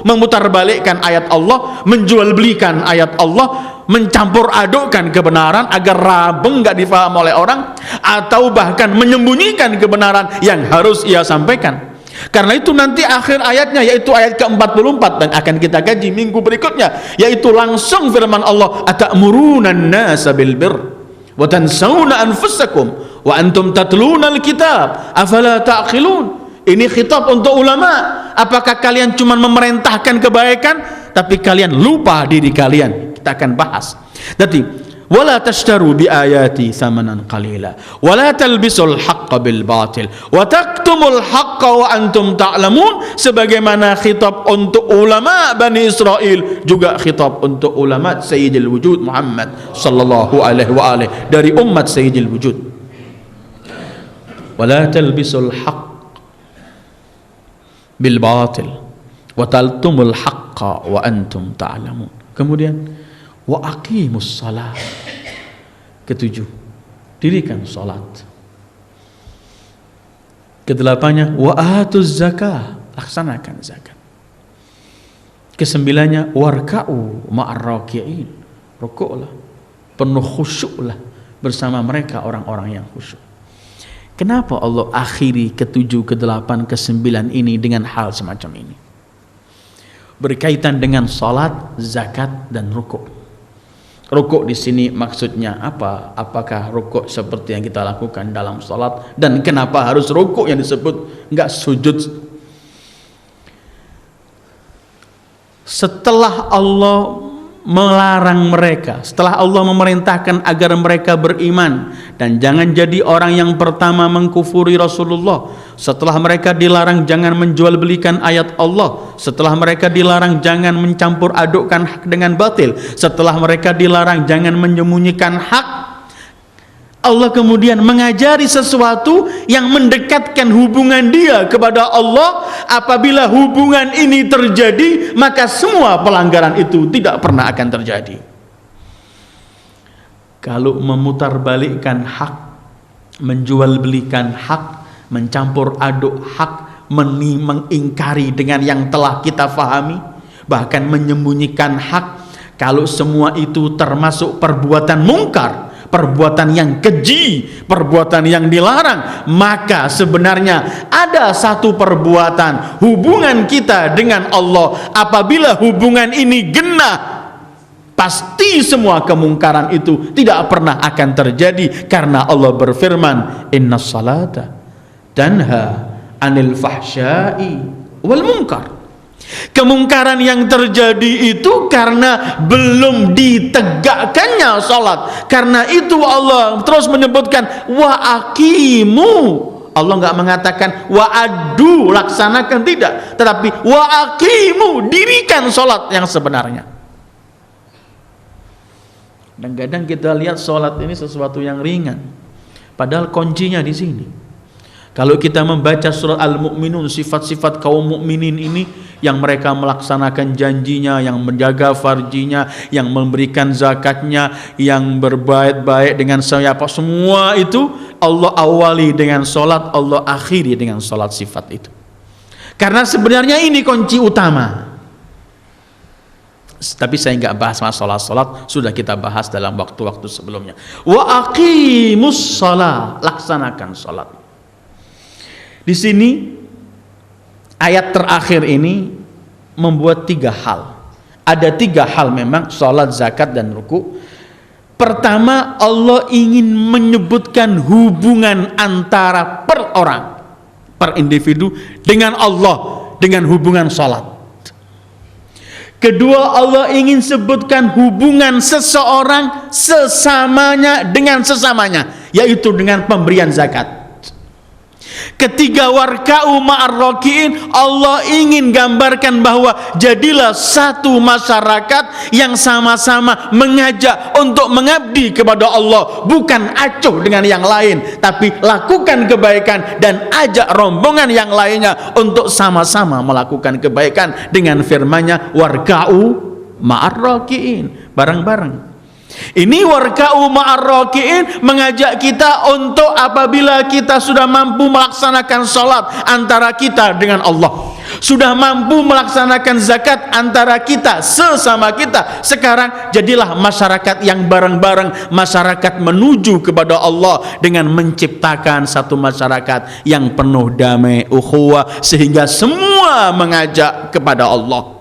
memutarbalikkan ayat Allah, menjual belikan ayat Allah, mencampur adukkan kebenaran agar rabeng nggak difaham oleh orang, atau bahkan menyembunyikan kebenaran yang harus ia sampaikan. Karena itu nanti akhir ayatnya, yaitu ayat ke-44, dan akan kita kaji minggu berikutnya, yaitu langsung firman Allah, atamuruna an-nasa bil birr wa tansawna anfusakum wa antum tatluna al-kitab afala ta'qilun. Ini khitab untuk ulama. Apakah kalian cuma memerintahkan kebaikan tapi kalian lupa diri kalian? Kita akan bahas. Jadi wala tashtaru bi ayati thamanan qalila wala talbisul haqqa bil batil wa taktumul haqqa wa antum ta'lamun. Sebagaimana khitab untuk ulama Bani Israel, juga khitab untuk ulama Sayyidil Wujud Muhammad sallallahu alaihi wa alihi, dari umat Sayyidil Wujud. Wala talbisul haqq bil batil wa taltumul haqqa wa antum ta'lamun. Kemudian wa aqimus salat. Ketujuh, dirikan salat. Kedelapannya wa atuz zakah, laksanakan zakat. Kesembilannya warka'u ma'ar raki'in, rukuklah, penuh khusyuklah bersama mereka orang-orang yang khusyuk. Kenapa Allah akhiri ketujuh, kedelapan, kesembilan ini dengan hal semacam ini? Berkaitan dengan salat, zakat, dan rukuk. Rukuk di sini maksudnya apa? Apakah rukuk seperti yang kita lakukan dalam salat? Dan kenapa harus rukuk yang disebut, enggak sujud? Setelah Allah melarang mereka, setelah Allah memerintahkan agar mereka beriman dan jangan jadi orang yang pertama mengkufuri Rasulullah, setelah mereka dilarang jangan menjual belikan ayat Allah, setelah mereka dilarang jangan mencampur adukkan hak dengan batil, setelah mereka dilarang jangan menyembunyikan hak, Allah kemudian mengajari sesuatu yang mendekatkan hubungan dia kepada Allah. Apabila hubungan ini terjadi, maka semua pelanggaran itu tidak pernah akan terjadi. Kalau memutarbalikkan hak, menjual belikan hak, mencampur aduk hak, mengingkari dengan yang telah kita fahami, bahkan menyembunyikan hak, kalau semua itu termasuk perbuatan mungkar, perbuatan yang keji, perbuatan yang dilarang, maka sebenarnya ada satu perbuatan, hubungan kita dengan Allah. Apabila hubungan ini genah, pasti semua kemungkaran itu tidak pernah akan terjadi, karena Allah berfirman, innas salata tanha anil fahsya'i wal munkar. Kemungkaran yang terjadi itu karena belum ditegakkannya salat. Karena itu Allah terus menyebutkan wa aqimu. Allah enggak mengatakan wa addu, laksanakan, tidak, tetapi wa aqimu, dirikan salat yang sebenarnya. Dan kadang kita lihat salat ini sesuatu yang ringan, padahal kuncinya di sini. Kalau kita membaca surat Al-Mu'minun, sifat-sifat kaum mukminin ini, yang mereka melaksanakan janjinya, yang menjaga farjinya, yang memberikan zakatnya, yang berbaik-baik dengan siapa, semua itu Allah awali dengan salat, Allah akhiri dengan salat sifat itu. Karena sebenarnya ini kunci utama. Tapi saya nggak bahas masalah salat, sudah kita bahas dalam waktu-waktu sebelumnya. Wa aqimus shalah, laksanakan salat. Di sini ayat terakhir ini membuat 3 hal. Ada 3 hal memang, salat, zakat, dan ruku. Pertama, Allah ingin menyebutkan hubungan antara per orang, per individu dengan Allah, dengan hubungan salat. Kedua, Allah ingin sebutkan hubungan seseorang sesamanya dengan sesamanya, yaitu dengan pemberian zakat. Ketiga, warka'u ma'ar raki'in, Allah ingin gambarkan bahwa jadilah satu masyarakat yang sama-sama mengajak untuk mengabdi kepada Allah, bukan acuh dengan yang lain, tapi lakukan kebaikan dan ajak rombongan yang lainnya untuk sama-sama melakukan kebaikan dengan firman-Nya warka'u ma'ar raki'in, bareng-bareng. Ini warka'u ma'ar raki'in mengajak kita untuk apabila kita sudah mampu melaksanakan salat antara kita dengan Allah, sudah mampu melaksanakan zakat antara kita sesama kita, sekarang jadilah masyarakat yang bareng-bareng, masyarakat menuju kepada Allah dengan menciptakan satu masyarakat yang penuh damai, ukhuwah, sehingga semua mengajak kepada Allah.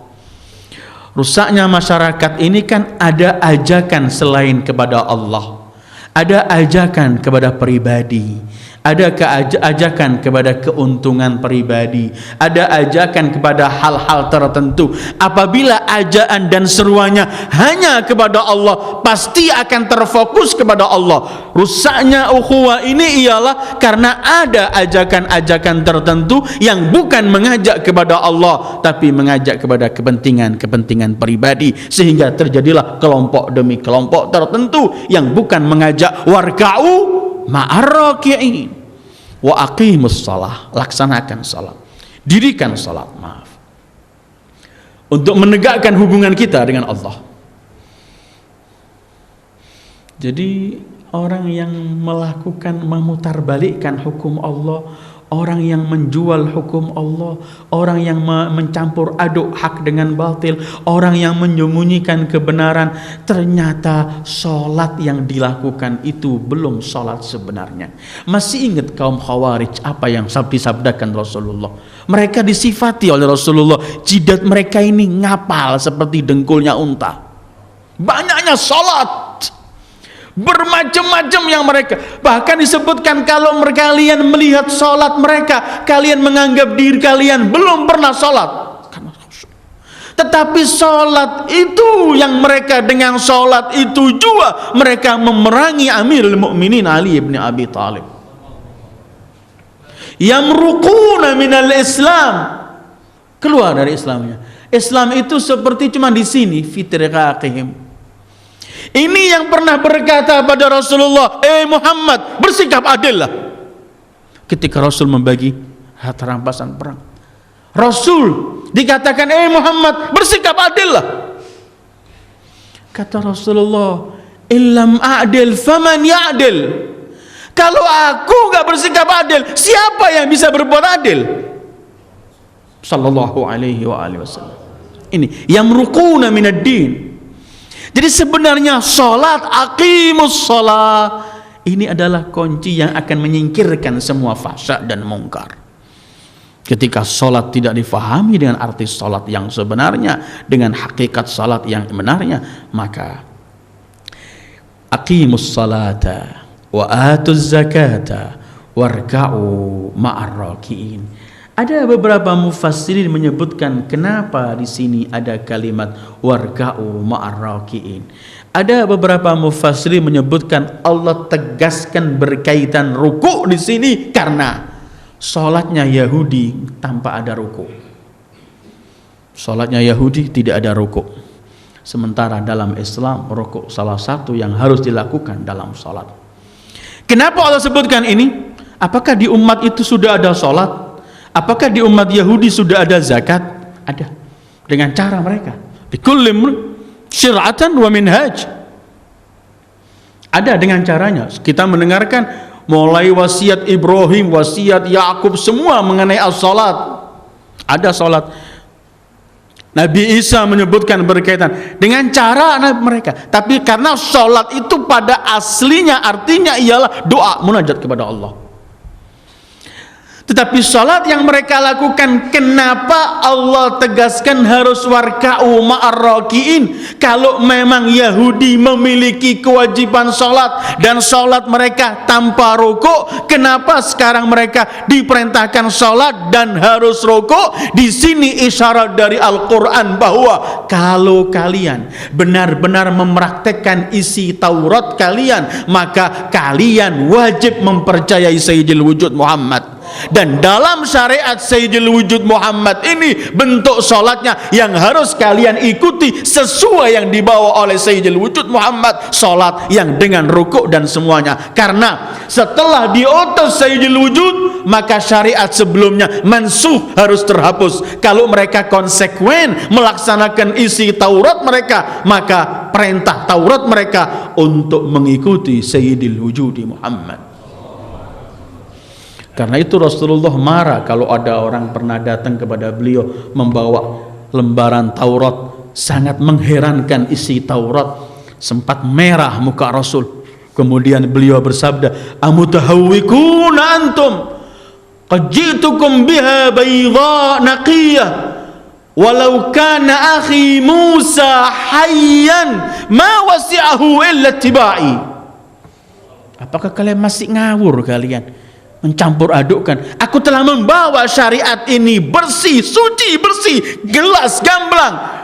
Rusaknya masyarakat ini kan ada ajakan selain kepada Allah, ada ajakan kepada pribadi, ada ajakan kepada keuntungan pribadi, ada ajakan kepada hal-hal tertentu. Apabila ajakan dan seruannya hanya kepada Allah, pasti akan terfokus kepada Allah. Rusaknya ukhuwah ini ialah karena ada ajakan-ajakan tertentu yang bukan mengajak kepada Allah, tapi mengajak kepada kepentingan pribadi, sehingga terjadilah kelompok demi kelompok tertentu yang bukan mengajak warka'u ma'ar raki'in. Wa aqimus shalah, laksanakan salat, dirikan salat, untuk menegakkan hubungan kita dengan Allah. Jadi orang yang melakukan memutarbalikkan hukum Allah, orang yang menjual hukum Allah, orang yang mencampur aduk hak dengan batil, orang yang menyembunyikan kebenaran, ternyata sholat yang dilakukan itu belum sholat sebenarnya. Masih ingat kaum Khawarij apa yang disabdakan Rasulullah? Mereka disifati oleh Rasulullah, jidat mereka ini ngapal seperti dengkulnya unta. Banyaknya sholat, bermacam-macam yang mereka, bahkan disebutkan kalau kalian melihat sholat mereka, kalian menganggap diri kalian belum pernah sholat. Tetapi sholat itu yang mereka, dengan sholat itu juga mereka memerangi Amirul Mukminin Ali bin Abi Thalib. Yamruquna minal Islam, keluar dari Islamnya. Islam itu seperti cuma di sini, fitriqaqihim. Ini yang pernah berkata pada Rasulullah, Muhammad, bersikap adil lah. Ketika Rasul membagi harta rampasan perang, Rasul dikatakan, Muhammad, bersikap adil lah. Kata Rasulullah, illam a'dil faman ya'dil. Kalau aku gak bersikap adil, siapa yang bisa berbuat adil? Sallallahu alaihi wasallam. Ini yamruquna minad din. Jadi sebenarnya sholat, aqimus sholat, ini adalah kunci yang akan menyingkirkan semua fahsya dan mungkar. Ketika sholat tidak difahami dengan arti sholat yang sebenarnya, dengan hakikat sholat yang benarnya, maka aqimus sholata wa atuz zakata warka'u ma'ar raki'in. Ada beberapa mufassirin menyebutkan kenapa di sini ada kalimat warka'u ma'ar raki'in. Ada beberapa mufassirin menyebutkan Allah tegaskan berkaitan ruku di sini karena sholatnya Yahudi tanpa ada ruku. Sholatnya Yahudi tidak ada ruku. Sementara dalam Islam ruku salah satu yang harus dilakukan dalam sholat. Kenapa Allah sebutkan ini? Apakah di umat itu sudah ada sholat? Apakah di umat Yahudi sudah ada zakat? Ada, dengan cara mereka. Bikullim syir'atan wa minhaj. Ada dengan caranya. Kita mendengarkan mulai wasiat Ibrahim, wasiat Yakub, semua mengenai as-salat. Ada sholat. Nabi Isa menyebutkan berkaitan dengan cara mereka. Tapi karena sholat itu pada aslinya artinya ialah doa, munajat kepada Allah. Tetapi salat yang mereka lakukan, kenapa Allah tegaskan harus warka'u ma'ar raki'in? Kalau memang Yahudi memiliki kewajiban salat dan salat mereka tanpa rukuk, kenapa sekarang mereka diperintahkan salat dan harus rukuk? Di sini isyarat dari Al-Qur'an bahwa kalau kalian benar-benar mempraktekkan isi Taurat kalian, maka kalian wajib mempercayai Sayyidil Wujud Muhammad. Dan dalam syariat Sayyidil Wujud Muhammad ini, bentuk sholatnya yang harus kalian ikuti sesuai yang dibawa oleh Sayyidil Wujud Muhammad, sholat yang dengan rukuk dan semuanya. Karena setelah diutus Sayyidil Wujud, maka syariat sebelumnya mansuh, harus terhapus. Kalau mereka konsekuen melaksanakan isi Taurat mereka, maka perintah Taurat mereka untuk mengikuti Sayyidil Wujud Muhammad. Karena itu Rasulullah marah kalau ada orang pernah datang kepada beliau membawa lembaran Taurat, sangat mengherankan isi Taurat, sempat merah muka Rasul. Kemudian beliau bersabda, amutahawwikuna antum qad ji'tukum biha bayda naqiyah walau kana akhi Musa hayyan ma wasi'ahu illa tibai. Apakah kalian masih ngawur kalian? Mencampur adukkan. Aku telah membawa syariat ini bersih, suci, bersih, jelas, gamblang.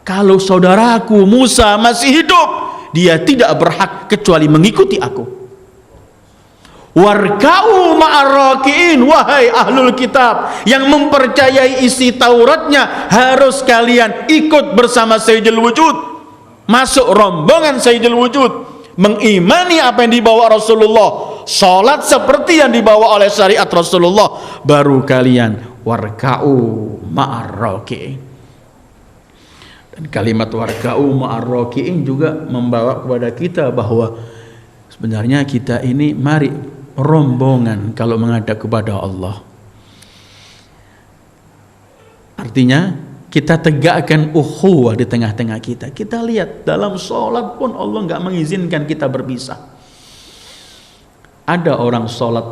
Kalau saudaraku Musa masih hidup, dia tidak berhak kecuali mengikuti aku. Warka'u ma'ar raki'in, wahai ahlul kitab yang mempercayai isi Tauratnya, harus kalian ikut bersama Sayyidil Wujud, masuk rombongan Sayyidil Wujud, mengimani apa yang dibawa Rasulullah, salat seperti yang dibawa oleh syariat Rasulullah, baru kalian warka'u ma'ar raki'in. Dan kalimat warka'u ma'ar raki'in juga membawa kepada kita bahwa sebenarnya kita ini mari rombongan kalau menghadap kepada Allah. Artinya kita tegakkan ukhuwah di tengah-tengah kita. Kita lihat dalam sholat pun Allah nggak mengizinkan kita berpisah. Ada orang sholat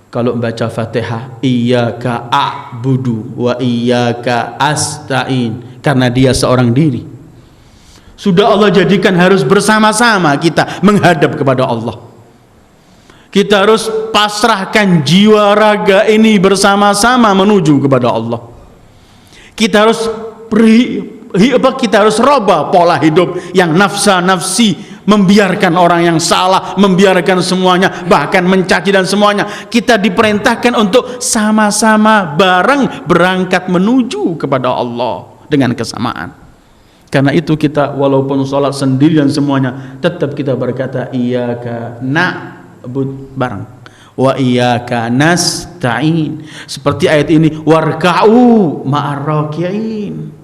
kalau membaca Fatihah, iyyaka a'budu wa iyyaka asta'in, karena dia seorang diri. Sudah Allah jadikan harus bersama-sama kita menghadap kepada Allah. Kita harus pasrahkan jiwa raga ini bersama-sama menuju kepada Allah. Kita harus rubah pola hidup yang nafsa-nafsi, membiarkan orang yang salah, membiarkan semuanya, bahkan mencaci dan semuanya. Kita diperintahkan untuk sama-sama bareng berangkat menuju kepada Allah dengan kesamaan. Karena itu kita walaupun sholat sendiri dan semuanya, tetap kita berkata iyyaka na'budu bareng, wa iyyaka nasta'in, seperti ayat ini, warka'u ma'ar raki'in.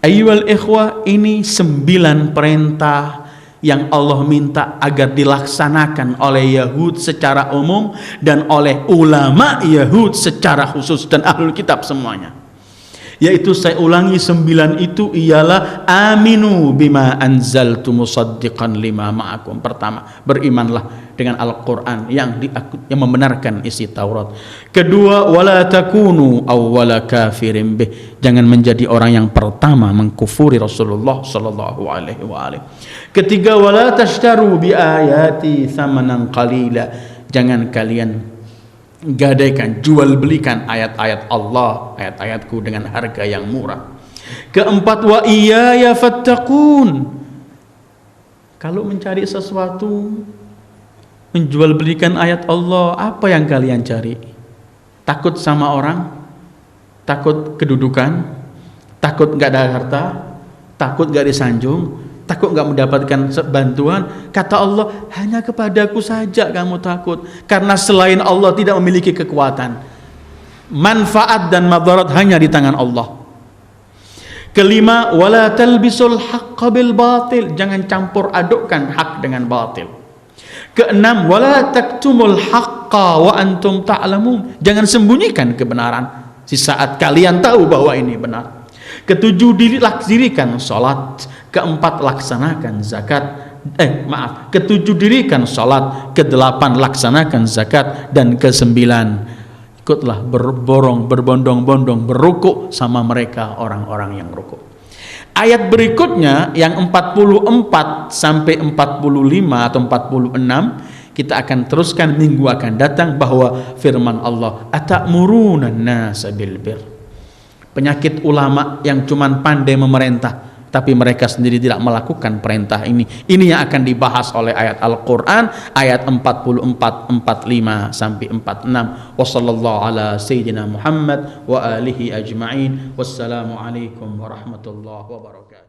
Ayyuhal ikhwah, ini 9 perintah yang Allah minta agar dilaksanakan oleh Yahud secara umum dan oleh ulama Yahud secara khusus dan ahlul kitab semuanya. Yaitu saya ulangi 9 itu ialah aminu bima anzaltu musaddiqan lima ma'akum. Pertama, berimanlah dengan Al-Quran yang membenarkan isi Taurat. Kedua, wala takunu awwala kafirin bih, jangan menjadi orang yang pertama mengkufuri Rasulullah sallallahu alaihi wasallam. Ketiga, wala tashtaru bi ayati thamanan qalila, jangan kalian gadaikan, jual belikan ayat-ayat Allah, ayat-ayatku dengan harga yang murah. Keempat, wa iyaya fattaqun, kalau mencari sesuatu, menjual belikan ayat Allah, apa yang kalian cari? Takut sama orang? Takut kedudukan? Takut gak ada harta? Takut gak disanjung? Takut gak mendapatkan bantuan? Kata Allah, hanya kepadaku saja kamu takut, karena selain Allah tidak memiliki kekuatan. Manfaat dan madarat hanya di tangan Allah. Kelima, wala talbisul haqqa bil batil, jangan campur adukkan hak dengan batil. Keenam, wala taktumul haqqa wa antum ta'lamun, jangan sembunyikan kebenaran Di saat kalian tahu bahwa ini benar. Ketujuh, dirikan sholat. Keempat, laksanakan zakat. Ketujuh, dirikan sholat. Kedelapan, laksanakan zakat. Dan kesembilan, ikutlah berbondong-bondong berrukuk sama mereka orang-orang yang rukuk. Ayat berikutnya yang 44 sampai 45 atau 46 kita akan teruskan minggu akan datang, bahwa firman Allah, atamuruna an-nasa bil bir. Penyakit ulama yang cuman pandai memerintah tapi mereka sendiri tidak melakukan perintah ini. Ini yang akan dibahas oleh ayat Al-Qur'an, ayat 44, 45 sampai 46. Wassallallahu ala sayyidina Muhammad wa alihi ajma'in. Wassalamu alaikum warahmatullahi wabarakatuh.